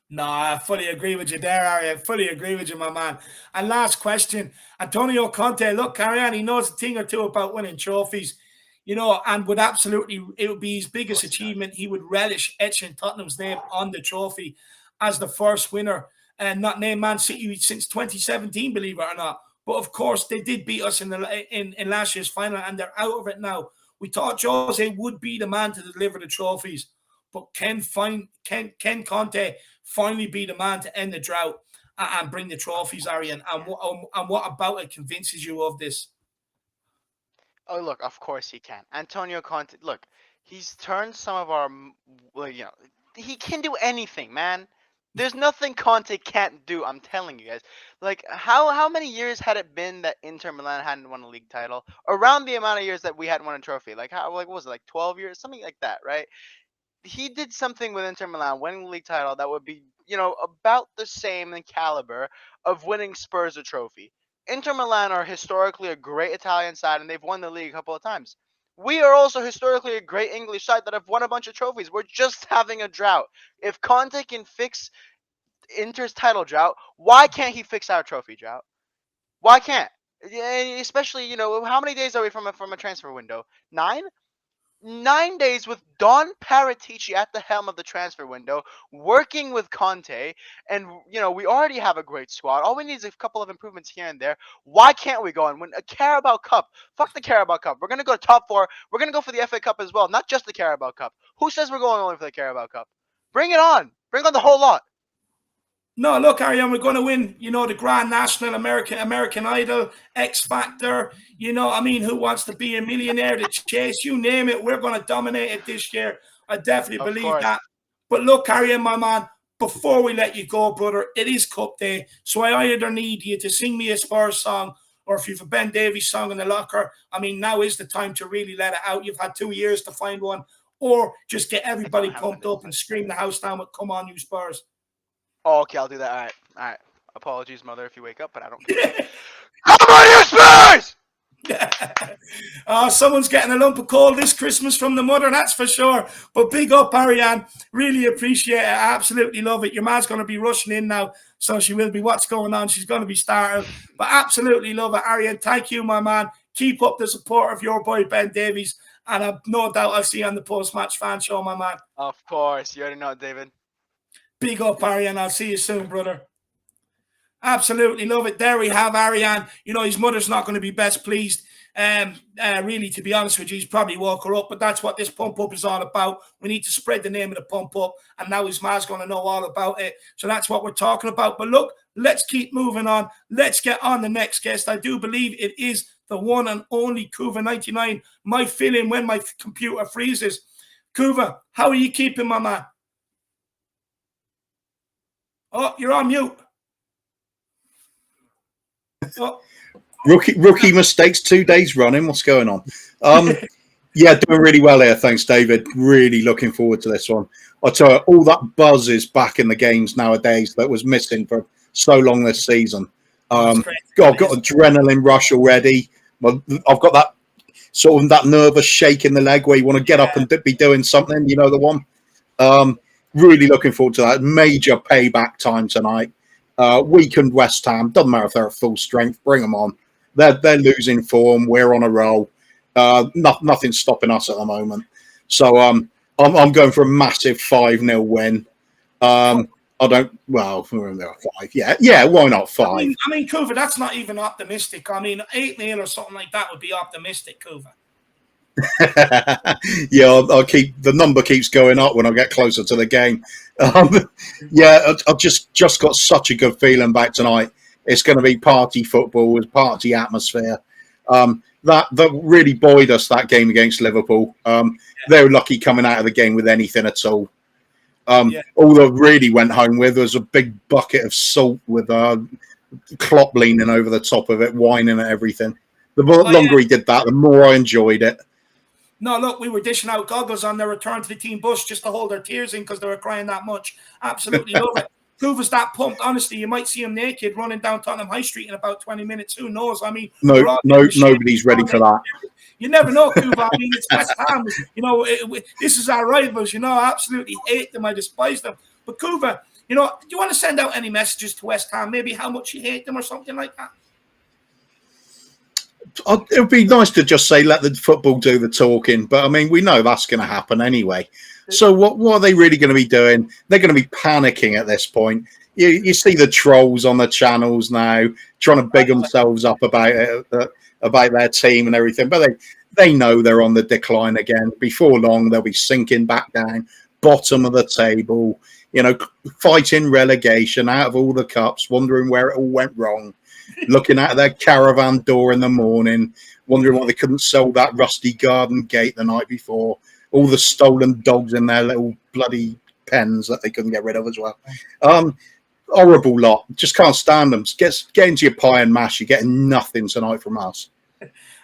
No, I fully agree with you there, Ari. I fully agree with you, my man. And last question, Antonio Conte. Look, Arian, he knows a thing or two about winning trophies, and it would be his biggest achievement. He would relish etching Tottenham's name on the trophy as the first winner, and not name Man City since 2017, believe it or not. But of course, they did beat us in last year's final, and they're out of it now. We thought Jose would be the man to deliver the trophies, but can Conte finally be the man to end the drought and bring the trophies, Arian? And what about it convinces you of this? Oh, look, of course he can. Antonio Conte, look, he's turned some of our, well, he can do anything, man. There's nothing Conte can't do. I'm telling you guys. Like, how many years had it been that Inter Milan hadn't won a league title? Around the amount of years that we hadn't won a trophy. Like, what was it, like 12 years, something like that, right? He did something with Inter Milan, winning the league title that would be, about the same in caliber of winning Spurs a trophy. Inter Milan are historically a great Italian side, and they've won the league a couple of times. We are also historically a great English side that have won a bunch of trophies. We're just having a drought. If Conte can fix Inter's title drought, why can't he fix our trophy drought? Why can't? Especially, how many days are we from a transfer window? 9? 9 days with Don Paratici at the helm of the transfer window, working with Conte, and we already have a great squad. All we need is a couple of improvements here and there. Why can't we go and win a Carabao Cup? Fuck the Carabao Cup. We're gonna go top 4. We're gonna go for the FA Cup as well, not just the Carabao Cup. Who says we're going only for the Carabao Cup? Bring it on. Bring on the whole lot. No, look, Arian, we're going to win, the Grand National, American Idol, X Factor, who wants to be a millionaire, the chase, you name it, we're going to dominate it this year. I definitely believe that. But look, Arian, my man, before we let you go, brother, it is Cup Day, so I either need you to sing me a Spurs song, or if you've a Ben Davies song in the locker, now is the time to really let it out. You've had 2 years to find one, or just get everybody pumped up and scream the house down with "Come on, you Spurs." Oh, okay, I'll do that. All right. Apologies, mother, if you wake up, but I don't care. Come on, you Spurs! Someone's getting a lump of coal this Christmas from the mother, that's for sure. But big up, Arian. Really appreciate it. I absolutely love it. Your man's going to be rushing in now, so she will be. What's going on? She's going to be startled. But absolutely love it, Arian. Thank you, my man. Keep up the support of your boy, Ben Davies. And I've no doubt I'll see you on the post-match fan show, my man. Of course. You already know, David. Big up, Arian. I'll see you soon, brother. Absolutely love it. There we have Arian. You know, his mother's not going to be best pleased. Really, to be honest with you, he's probably woke her up, but that's what this pump up is all about. We need to spread the name of the pump up, and now his ma's going to know all about it. So that's what we're talking about. But look, let's keep moving on. Let's get on the next guest. I do believe it is the one and only Kuva99. My fill-in when my computer freezes. Kuva, how are you keeping, my man? Oh, you're on mute. Oh. Rookie mistakes 2 days running. What's going on? Yeah, doing really well here. Thanks, David. Really looking forward to this one. I tell you, all that buzz is back in the games nowadays that was missing for so long this season. I've got adrenaline rush already. Well, I've got that sort of that nervous shake in the leg where you want to get up and be doing something. You know the one. Really looking forward to that. Major payback time tonight. Weakened West Ham. Doesn't matter if they're at full strength. Bring them on. They're losing form. We're on a roll. Nothing's stopping us at the moment. So I'm going for a massive 5-0 win. I don't. Well, 5. Yeah. Why not 5? I mean, Kuva, that's not even optimistic. I mean, 8-0 or something like that would be optimistic, Kuva. Yeah, I'll keep the number keeps going up when I get closer to the game. Yeah, I've just got such a good feeling back tonight. It's going to be party football with party atmosphere. That really buoyed us, that game against Liverpool. They were lucky coming out of the game with anything at all. All that really went home with was a big bucket of salt with Klopp leaning over the top of it, whining at everything. The longer he did that, the more I enjoyed it. No, look, we were dishing out goggles on their return to the team bus just to hold their tears in because they were crying that much. Absolutely love it. Kuva's that pumped. Honestly, you might see him naked running down Tottenham High Street in about 20 minutes. Who knows? I mean, nobody's ready for that. You never know, Kuva. I mean, it's West Ham. You know, this is our rivals. You know, I absolutely hate them. I despise them. But Kuva, you know, do you want to send out any messages to West Ham? Maybe how much you hate them or something like that? It would be nice to just say, let the football do the talking. But, I mean, we know that's going to happen anyway. So what are they really going to be doing? They're going to be panicking at this point. You see the trolls on the channels now trying to big themselves up about it, about their team and everything. But they know they're on the decline again. Before long, they'll be sinking back down, bottom of the table, you know, fighting relegation out of all the cups, wondering where it all went wrong. Looking at their caravan door in the morning, wondering why they couldn't sell that rusty garden gate the night before. All the stolen dogs in their little bloody pens that they couldn't get rid of as well. Horrible lot. Just can't stand them. Get into your pie and mash. You're getting nothing tonight from us.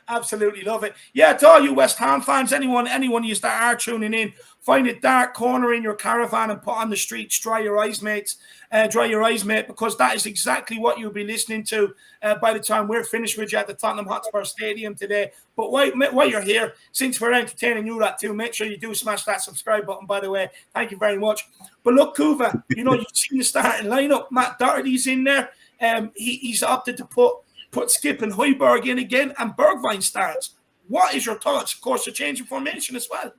Absolutely love it. Yeah, to all you West Ham fans, anyone you that are tuning in, find a dark corner in your caravan and put on the streets. Dry your eyes, mates. Dry your eyes, mate, because that is exactly what you'll be listening to by the time we're finished with you at the Tottenham Hotspur Stadium today. But while you're here, since we're entertaining you that too, make sure you do smash that subscribe button, by the way. Thank you very much. But look, Kuva, you know, you've seen the starting lineup. Matt Doherty's in there. He's opted to put Skip and Højbjerg in again, and Bergwijn starts. What is your thoughts? Of course, a change of formation as well.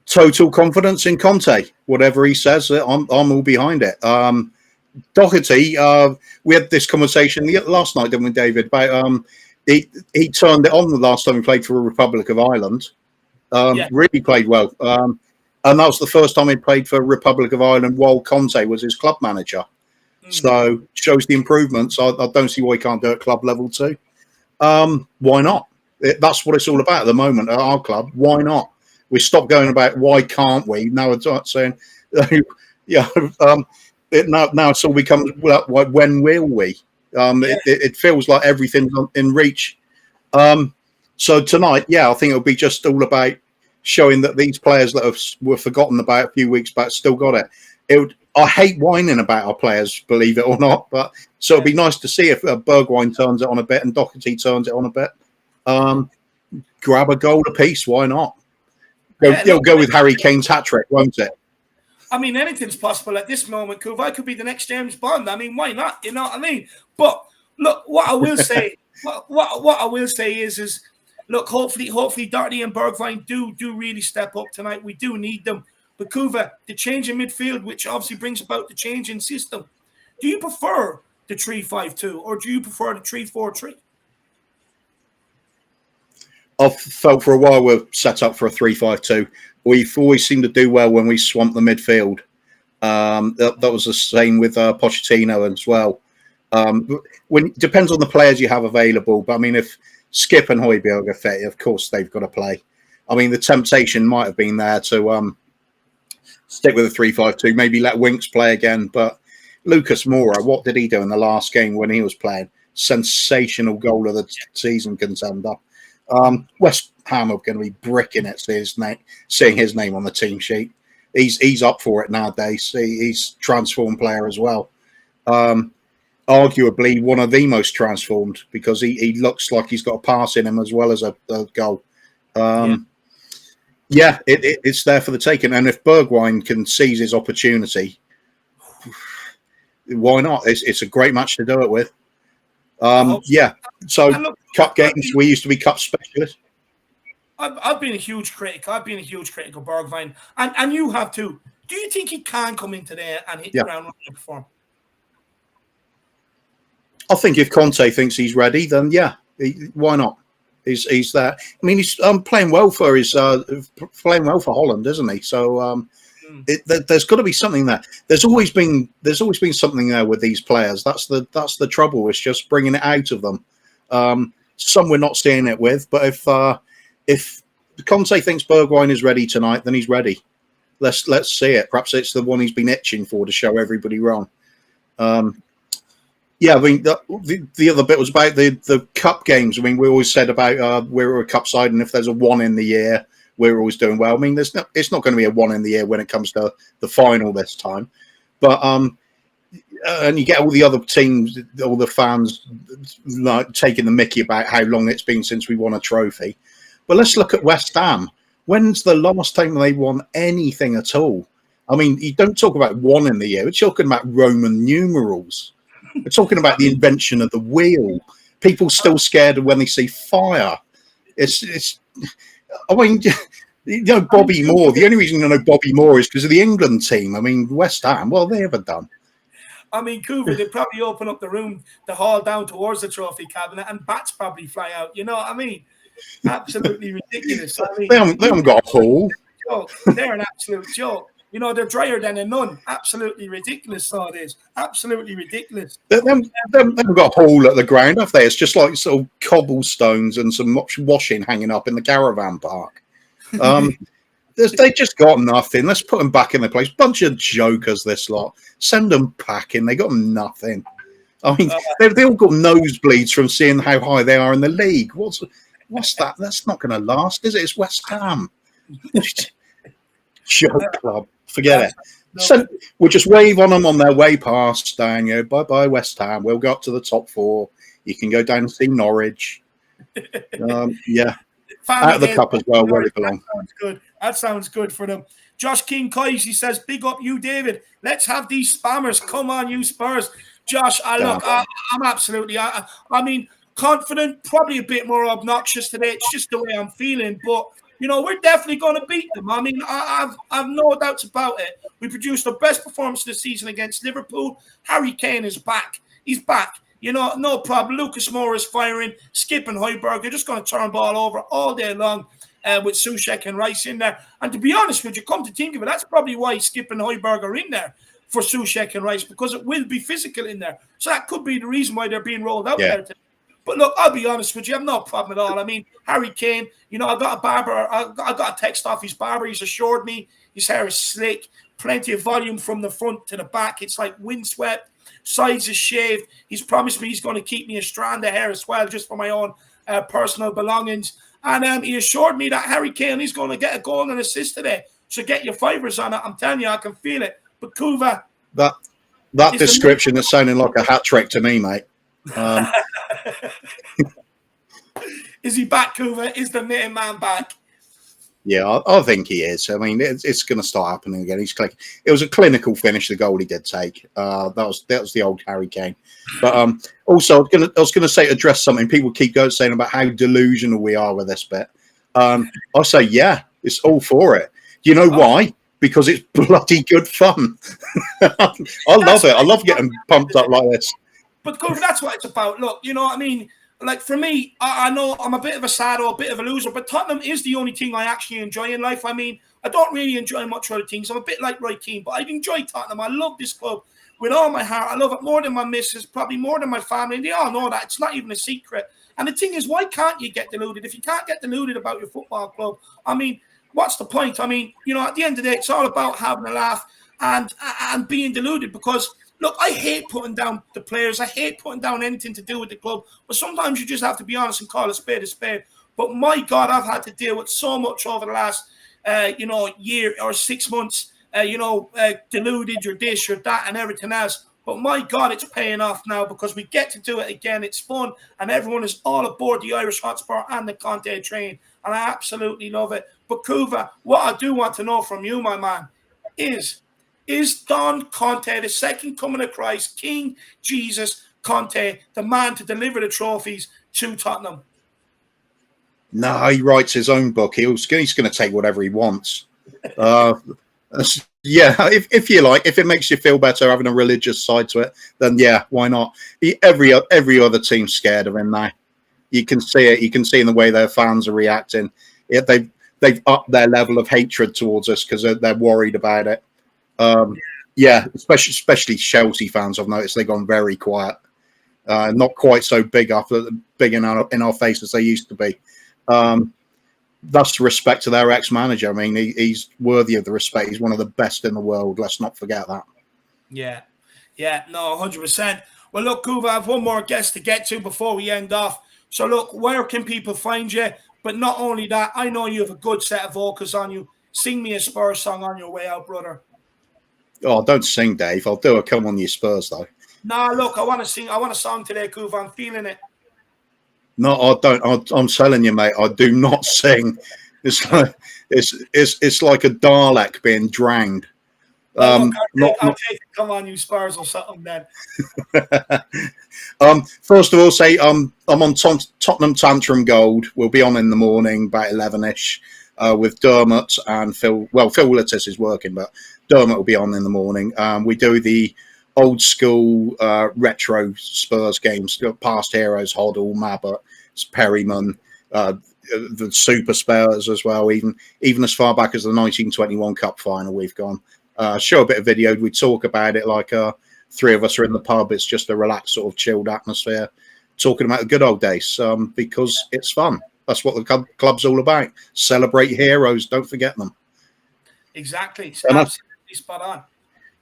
Total confidence in Conte. Whatever he says, I'm all behind it. Doherty, we had this conversation last night, didn't we, David? About he turned it on the last time he played for the Republic of Ireland. Really played well. And that was the first time he played for Republic of Ireland while Conte was his club manager. So shows the improvements. I don't see why he can't do it at club level too. Why not? That's what it's all about at the moment at our club. Why not? We stopped going about why can't we? Now it's saying, now it's all becomes when will we? It feels like everything's in reach. So tonight, I think it'll be just all about showing that these players that were forgotten about a few weeks back still got it. I hate whining about our players, believe it or not, but so it'd be nice to see if Bergwijn turns it on a bit and Doherty turns it on a bit. grab a goal apiece. Why not? Look, Go with Harry Kane's hat trick, won't it? I mean, anything's possible at this moment, Kuv. I could be the next James Bond. I mean, why not? You know what I mean? But look, what I will say, what I will say is, look, hopefully, Doherty and Bergwijn do really step up tonight. We do need them. But Kuva, the change in midfield, which obviously brings about the change in system. Do you prefer the 3-5-2 or do you prefer the 3-4-3? I've felt for a while we're set up for a 3-5-2. We've always seemed to do well when we swamp the midfield. That was the same with Pochettino as well. Depends on the players you have available. But I mean, if Skip and Højbjerg are fit, of course they've got to play. I mean, the temptation might have been there to stick with a 3-5-2, maybe let Winks play again. But Lucas Moura, what did he do in the last game when he was playing? Sensational goal of the season contender. West Ham are going to be bricking it, seeing his name on the team sheet. He's up for it nowadays. He's a transformed player as well. Arguably one of the most transformed because he looks like he's got a pass in him as well as a goal. It's there for the taking. And if Bergwijn can seize his opportunity, why not? It's a great match to do it with. So look, cup games, we used to be cup specialists. I've been a huge critic. I've been a huge critic of Bergwijn, and you have too. Do you think he can come into there and hit the ground running and perform? I think if Conte thinks he's ready, then why not? He's there. I mean, he's playing well for Holland, isn't he? So there's got to be something there. There's always been something there with these players. That's the trouble. It's just bringing it out of them. Some we're not seeing it with, but if Conte thinks Bergwijn is ready tonight, then he's ready. Let's see it. Perhaps it's the one he's been itching for to show everybody wrong. I mean, the other bit was about the cup games. I mean, we always said about we're a cup side, and if there's a one in the year, we're always doing well. I mean, it's not going to be a one in the year when it comes to the final this time. But and you get all the other teams, all the fans like taking the mickey about how long it's been since we won a trophy. But let's look at West Ham. When's the last time they won anything at all? I mean, you don't talk about one in the year. We're talking about Roman numerals. We're talking about the invention of the wheel. People still scared of when they see fire. It's. I mean, you know, Bobby Moore. The only reason you know Bobby Moore is because of the England team. I mean, West Ham. What have they ever done? I mean, Cooper, they'd probably open up the hall down towards the trophy cabinet, and bats probably fly out. You know what I mean? Absolutely ridiculous. I mean, they haven't got a hall. They're an absolute joke. You know, they're drier than a nun. Absolutely ridiculous, so it is. Absolutely ridiculous. They haven't got a hole at the ground, have they? It's just like sort of cobblestones and some washing hanging up in the caravan park. They just got nothing. Let's put them back in their place. Bunch of jokers, this lot. Send them packing. They got nothing. I mean, they all got nosebleeds from seeing how high they are in the league. What's that? That's not going to last, is it? It's West Ham. Joke club. Forget it. So we'll just wave on them on their way past, Daniel. Bye-bye, West Ham. We'll go up to the top four. You can go down and see Norwich. Out of the cup as well, where they belong. That sounds good. That sounds good for them. Josh King Coys, he says, big up you, David. Let's have these spammers. Come on, you Spurs. Josh, I'm absolutely, I mean, confident, probably a bit more obnoxious today. It's just the way I'm feeling, but you know, we're definitely going to beat them. I mean, I've no doubts about it. We produced the best performance of the season against Liverpool. Harry Kane is back. He's back. You know, no problem. Lucas Moura is firing. Skip and Højbjerg, they're just going to turn the ball over all day long with Souček and Rice in there. And to be honest with you, come to think of it, that's probably why Skip and Højbjerg are in there for Souček and Rice, because it will be physical in there. So that could be the reason why they're being rolled out there today. But look, I'll be honest with you, I have no problem at all. I mean, Harry Kane, you know, I got a text off his barber. He's assured me his hair is slick, plenty of volume from the front to the back. It's like windswept, sides is shaved. He's promised me he's going to keep me a strand of hair as well, just for my own personal belongings. And he assured me that Harry Kane, he's going to get a goal and an assist today. So get your fivers on it. I'm telling you, I can feel it. But Kuva, that description is sounding like a hat trick to me, mate. Is he back, Kuva? Is the main man back? Yeah, I think he is. I mean, it's going to start happening again. He's click. It was a clinical finish. The goal he did take. That was the old Harry Kane. But also, I was gonna say address something. People keep saying about how delusional we are with this bit. I say, yeah, it's all for it. You know why? Because it's bloody good fun. I love it. I love getting pumped up like this. But Kuva, that's what it's about. Look, you know what I mean? Like, for me, I know I'm a bit of a sad or a bit of a loser, but Tottenham is the only thing I actually enjoy in life. I mean, I don't really enjoy much other things. I'm a bit like Roy Keane, but I enjoy Tottenham. I love this club with all my heart. I love it more than my missus, probably more than my family. And they all know that. It's not even a secret. And the thing is, why can't you get deluded? If you can't get deluded about your football club, I mean, what's the point? I mean, you know, at the end of the day, it's all about having a laugh and being deluded, because look, I hate putting down the players. I hate putting down anything to do with the club. But sometimes you just have to be honest and call a spade a spade. But my God, I've had to deal with so much over the last, year or 6 months. Deluded, you're this, you're that, and everything else. But my God, it's paying off now because we get to do it again. It's fun, and everyone is all aboard the Irish Hotspur and the Conte train, and I absolutely love it. But Kuva, what I do want to know from you, my man, is Don Conte, the second coming of Christ, King Jesus Conte, the man to deliver the trophies to Tottenham? No, he writes his own book. He's going to take whatever he wants. Yeah, if you like, if it makes you feel better having a religious side to it, then yeah, why not? Every other team's scared of him now. You can see it. You can see in the way their fans are reacting. They've upped their level of hatred towards us because they're worried about it. Yeah, especially Chelsea fans. I've noticed they've gone very quiet. Not quite so big in our face as they used to be. That's respect to their ex-manager. I mean, he's worthy of the respect. He's one of the best in the world. Let's not forget that. Yeah, no, 100%. Well, look, Kuva, I have one more guest to get to before we end off. So, look, where can people find you? But not only that, I know you have a good set of vocals on you. Sing me a Spurs song on your way out, brother. Oh, don't sing, Dave. I'll do a Come On You Spurs, though. Nah, look, I want to sing. I want a song today, Kuva. I'm feeling it. No, I don't. I'm telling you, mate. I do not sing. It's like it's like a Dalek being drowned. Well, look, I'll take it. Come On You Spurs or something then. First of all, say I'm on Tottenham Tantrum Gold. We'll be on in the morning about 11ish with Dermot and Phil. Well, Phil Willis is working, but Dermot will be on in the morning. We do the old school retro Spurs games, past heroes, Hoddle, Mabbott, Perryman, the Super Spurs as well, even as far back as the 1921 Cup final we've gone. Show a bit of video, we talk about it like three of us are in the pub. It's just a relaxed, sort of chilled atmosphere, talking about the good old days because it's fun. That's what the club's all about. Celebrate heroes, don't forget them. Exactly. Absolutely spot on.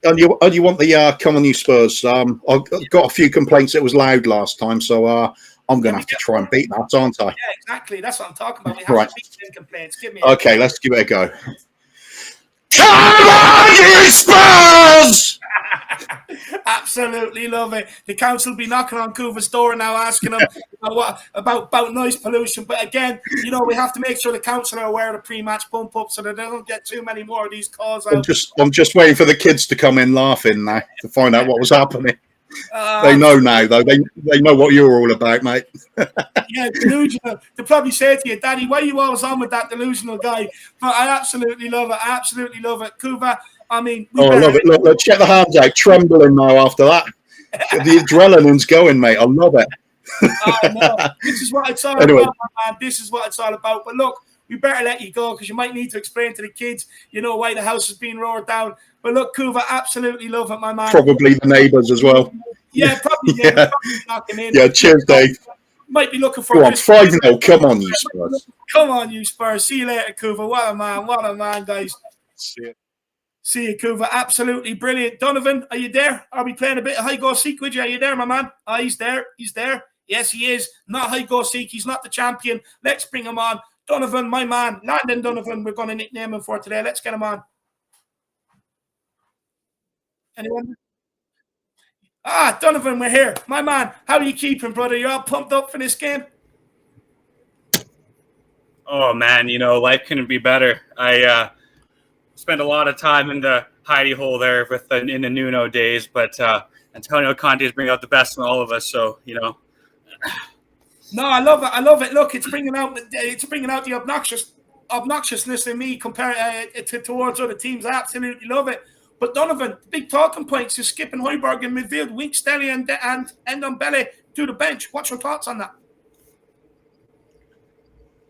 And you want the Come On You Spurs? I've got a few complaints. It was loud last time, so I'm going to have to try and beat that, aren't I? Yeah, exactly. That's what I'm talking about. We have to beat them complaints. Give me. Okay, let's give it a go. Come on, you Spurs! Absolutely love it. The council will be knocking on Kuva's door now, asking him about noise pollution. But again, we have to make sure the council are aware of the pre-match bump up so that they don't get too many more of these calls out. I'm just waiting for the kids to come in laughing now to find out what was happening. They know now, though. They know what you're all about, mate. Yeah, delusional. They probably say to you, Daddy, why are you always on with that delusional guy? But I absolutely love it. I absolutely love it. Kuva, I mean... I love it. Look, check the hands out. Trembling now after that. The adrenaline's going, mate. I love it. I know. This is what it's all about, man. This is what it's all about. But look, we better let you go because you might need to explain to the kids, why the house is being roared down. But look, Kuva, absolutely love it, my man. Probably the neighbours as well. Yeah, probably. Yeah. Knocking in. Yeah, cheers, Dave. Might be looking for... Go on, 5-0. Come on, you Spurs. Come on, you Spurs. See you later, Kuva. What a man, guys. See you, Kuva. Absolutely brilliant. Donovan, are you there? Are we playing a bit of hide-go-seek with you? Are you there, my man? Oh, he's there. He's there. Yes, he is. Not hide-go-seek. He's not the champion. Let's bring him on. Donovan, my man. Landon Donovan, we're going to nickname him for today. Let's get him on. Anyone? Donovan, we're here. My man, how are you keeping, brother? You all pumped up for this game? Oh man, life couldn't be better. I spent a lot of time in the hidey hole there in the Nuno days, but Antonio Conte is bringing out the best in all of us. So No, I love it. I love it. Look, it's bringing out the obnoxiousness in me compared towards other teams. I absolutely love it. But Donovan, big talking points is skipping Højbjerg in midfield, Winks, Dele, and Ndombele to the bench. What's your thoughts on that?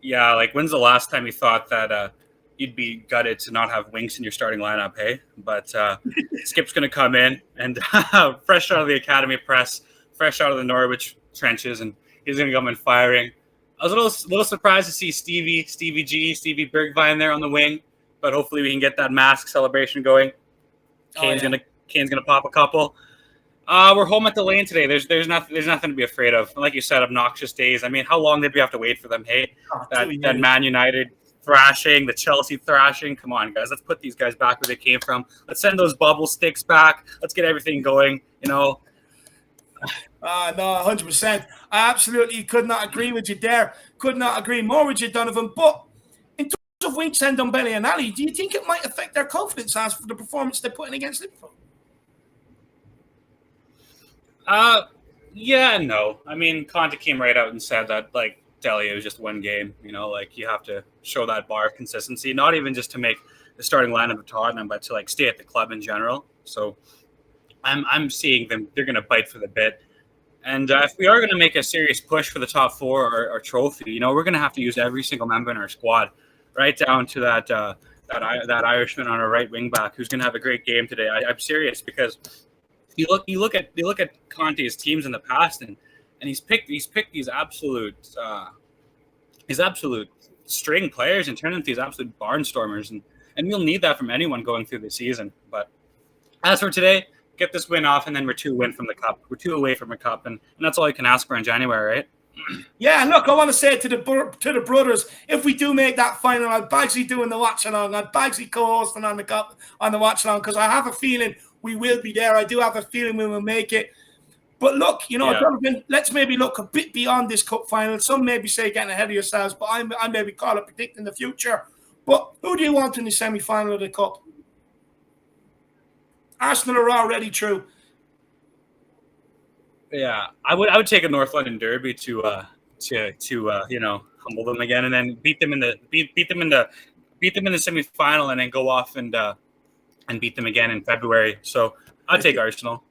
Yeah, like when's the last time you thought that you'd be gutted to not have Winks in your starting lineup, hey? But Skip's going to come in and fresh out of the academy press, fresh out of the Norwich trenches, and he's going to come in firing. I was a little surprised to see Stevie Bergwijn there on the wing, but hopefully we can get that mask celebration going. Kane's gonna pop a couple. We're home at the Lane today. There's nothing to be afraid of. Like you said, obnoxious days. I mean, how long did we have to wait for them? Hey, that Man United thrashing, the Chelsea thrashing. Come on, guys. Let's put these guys back where they came from. Let's send those bubble sticks back. Let's get everything going. No, 100%. I absolutely could not agree with you there. Could not agree more with you, Donovan. But in terms of Winks and Ndombele and Ali, do you think it might affect their confidence as for the performance they're putting against Liverpool? Yeah, no. I mean, Conte came right out and said that, like, Dele was just one game. Like, you have to show that bar of consistency, not even just to make the starting lineup of Tottenham, but to, like, stay at the club in general. So I'm seeing them. They're going to bite for the bit. And if we are going to make a serious push for the top four or trophy, we're going to have to use every single member in our squad, right down to that Irishman on our right wing back who's going to have a great game today. I'm serious because you look at Conte's teams in the past and he's picked these absolute string players and turned them into these absolute barnstormers, and we'll need that from anyone going through the season. But as for today, get this win off, and then we're 2 away from the cup. We're 2 away from a cup, and that's all you can ask for in January, right? Yeah, and look, I want to say to the brothers, if we do make that final, I'll Bagsy doing the watch along, I'll Bagsy co-hosting on the watch along, because I have a feeling we will be there. I do have a feeling we will make it. But look, Donovan, let's maybe look a bit beyond this cup final. Some maybe say getting ahead of yourselves, but I maybe call it predicting the future. But who do you want in the semi-final of the cup? Arsenal are already through. Yeah, I would take a North London derby to humble them again, and then beat them in the semi-final, and then go off and beat them again in February. So I'd take Arsenal.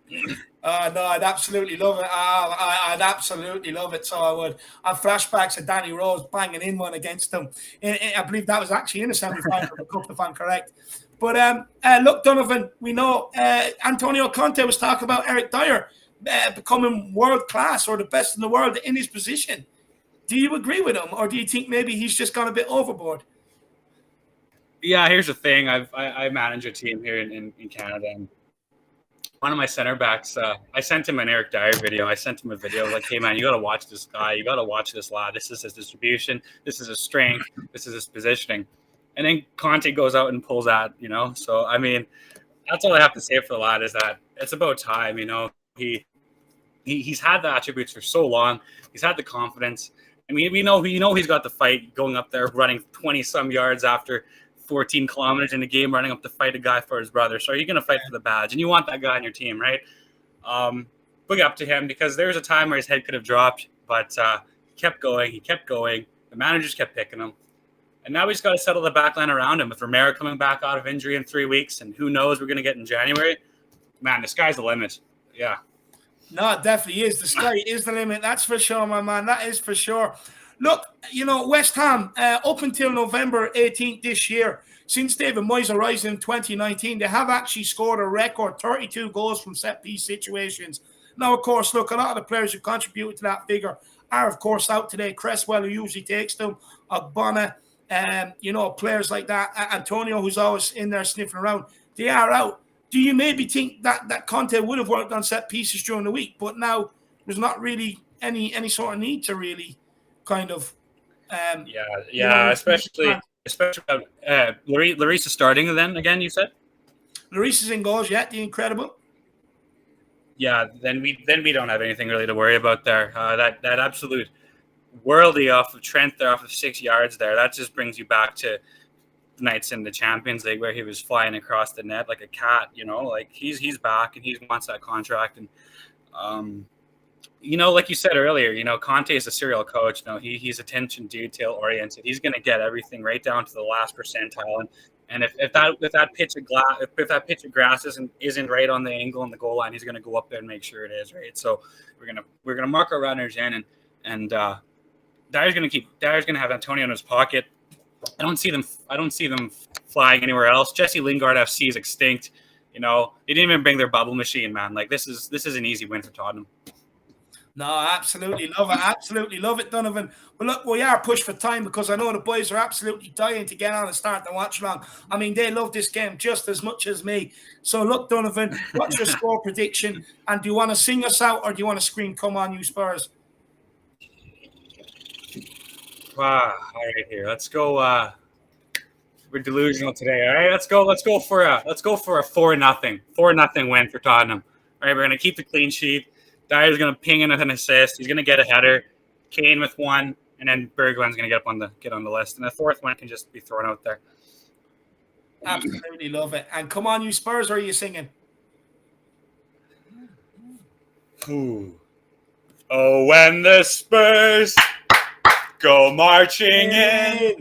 No, I'd absolutely love it. I'd absolutely love it. So I would. I have flashbacks of Danny Rose banging in one against them. I believe that was actually in the semi-final of the cup, if I'm correct. But look, Donovan, we know Antonio Conte was talking about Eric Dyer becoming world class or the best in the world in his position. Do you agree with him, or do you think maybe he's just gone a bit overboard? Yeah, here's the thing. I manage a team here in Canada, and one of my center backs, I sent him an Eric Dyer video. I sent him a video like, hey, man, you got to watch this guy. You got to watch this lad. This is his distribution. This is his strength. This is his positioning. And then Conte goes out and pulls that, So, I mean, that's all I have to say for the lad is that it's about time, He's had the attributes for so long. He's had the confidence. I mean, we know he's got the fight going up there, running 20-some yards after 14 kilometers in the game, running up to fight a guy for his brother. So you're going to fight for the badge, and you want that guy on your team, right? Big up to him, because there was a time where his head could have dropped, but he kept going. The managers kept picking him. And now we just got to settle the back line around him. With Romero coming back out of injury in 3 weeks, and who knows we're going to get in January, man, the sky's the limit. Yeah. No, it definitely is. The sky is the limit. That's for sure, my man. That is for sure. Look, West Ham, up until November 18th this year, since David Moyes arrived in 2019, they have actually scored a record 32 goals from set-piece situations. Now, of course, look, a lot of the players who contributed to that figure are, of course, out today. Cresswell, who usually takes them, Ogbonna, players like that, Antonio, who's always in there sniffing around, they are out. Do you maybe think that Conte would have worked on set pieces during the week, but now there's not really any sort of need to really kind of especially Lloris is starting then again, you said? Lloris is in goals, the incredible. Yeah, then we don't have anything really to worry about there. That absolute worldy off of Trent there, off of 6 yards there. That just brings you back to the nights in the Champions League where he was flying across the net like a cat. You know, like he's back and he wants that contract. And you know, like you said earlier, you know, Conte is a serial coach. You know, he's attention detail oriented. He's going to get everything right down to the last percentile. And if that pitch of grass isn't right on the angle on the goal line, he's going to go up there and make sure it is right. So we're gonna mark our runners in, and Dyer's going to have Antonio in his pocket. I don't see them flying anywhere else. Jesse Lingard FC is extinct. You know, they didn't even bring their bubble machine, man. Like this is an easy win for Tottenham. No, absolutely love it. Absolutely love it, Donovan. But look, we are pushed for time because I know the boys are absolutely dying to get on and start the watch along. I mean, they love this game just as much as me. So look, Donovan, what's your score prediction? And do you want to sing us out or do you want to scream, "Come on, you Spurs"? Wow. All right, here. Let's go. We're delusional today. All right, let's go for a 4-0 win for Tottenham. All right, we're gonna keep the clean sheet. Dyer's going to ping in with an assist. He's going to get a header. Kane with one, and then Bergwijn's going to get on the list. And the fourth one can just be thrown out there. Absolutely love it. And come on, you Spurs, or are you singing? Ooh. Oh, when the Spurs go marching in.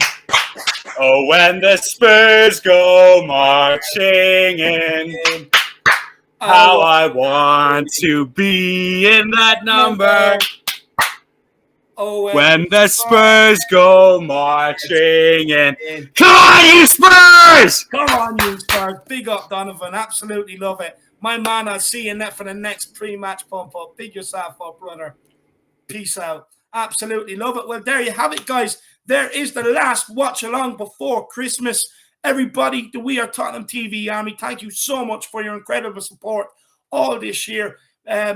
Oh, when the Spurs go marching in. How I want to be in that number. Oh, when the Spurs go marching in. Come on, you Spurs! Come on, you Spurs. Big up, Donovan. Absolutely love it. My man, I'll see you in that for the next pre-match pump-up. Big yourself up, brother. Peace out. Absolutely love it. Well, there you have it, guys. There is the last watch-along before Christmas. Everybody, the We Are Tottenham TV Army, thank you so much for your incredible support all this year.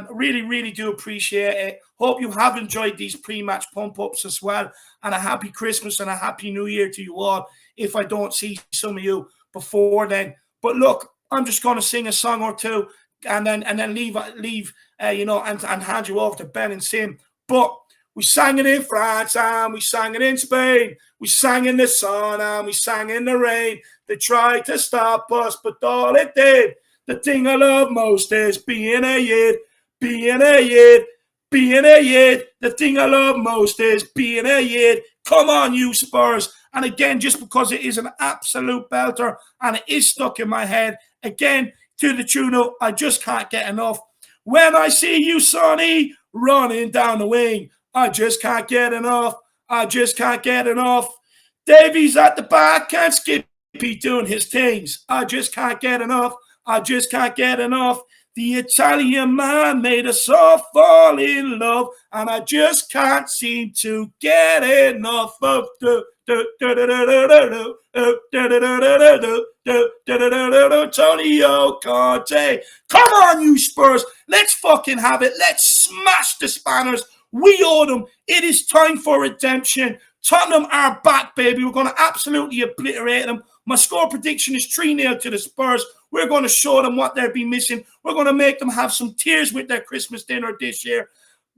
Really, really do appreciate it. Hope you have enjoyed these pre-match pump-ups as well. And a happy Christmas and a happy New Year to you all if I don't see some of you before then. But look, I'm just going to sing a song or two and then leave you know, and hand you over to Ben and Sim. But we sang it in France and we sang it in Spain. We sang in the sun and we sang in the rain. They tried to stop us, but all it did. The thing I love most is being a yid, being a yid, being a yid. The thing I love most is being a yid. Come on, you Spurs. And again, just because it is an absolute belter and it is stuck in my head, again, to the tune of I just can't get enough. When I see you, Sonny, running down the wing, I just can't get enough. I just can't get enough. Davies at the back and Skippy doing his things. I just can't get enough. I just can't get enough. The Italian man made us all fall in love, and I just can't seem to get enough of Antonio Conte. Come on, you Spurs. Let's fucking have it. Let's smash the Spanners. We owe them. It is time for redemption. Tottenham are back, baby. We're going to absolutely obliterate them. My score prediction is 3-0 to the Spurs. We're going to show them what they've been missing. We're going to make them have some tears with their Christmas dinner this year.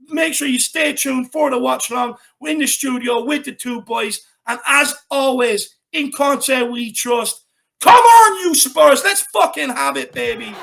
Make sure you stay tuned for the watch along. We're in the studio with the two boys. And as always, in Conte we trust. Come on, you Spurs. Let's fucking have it, baby.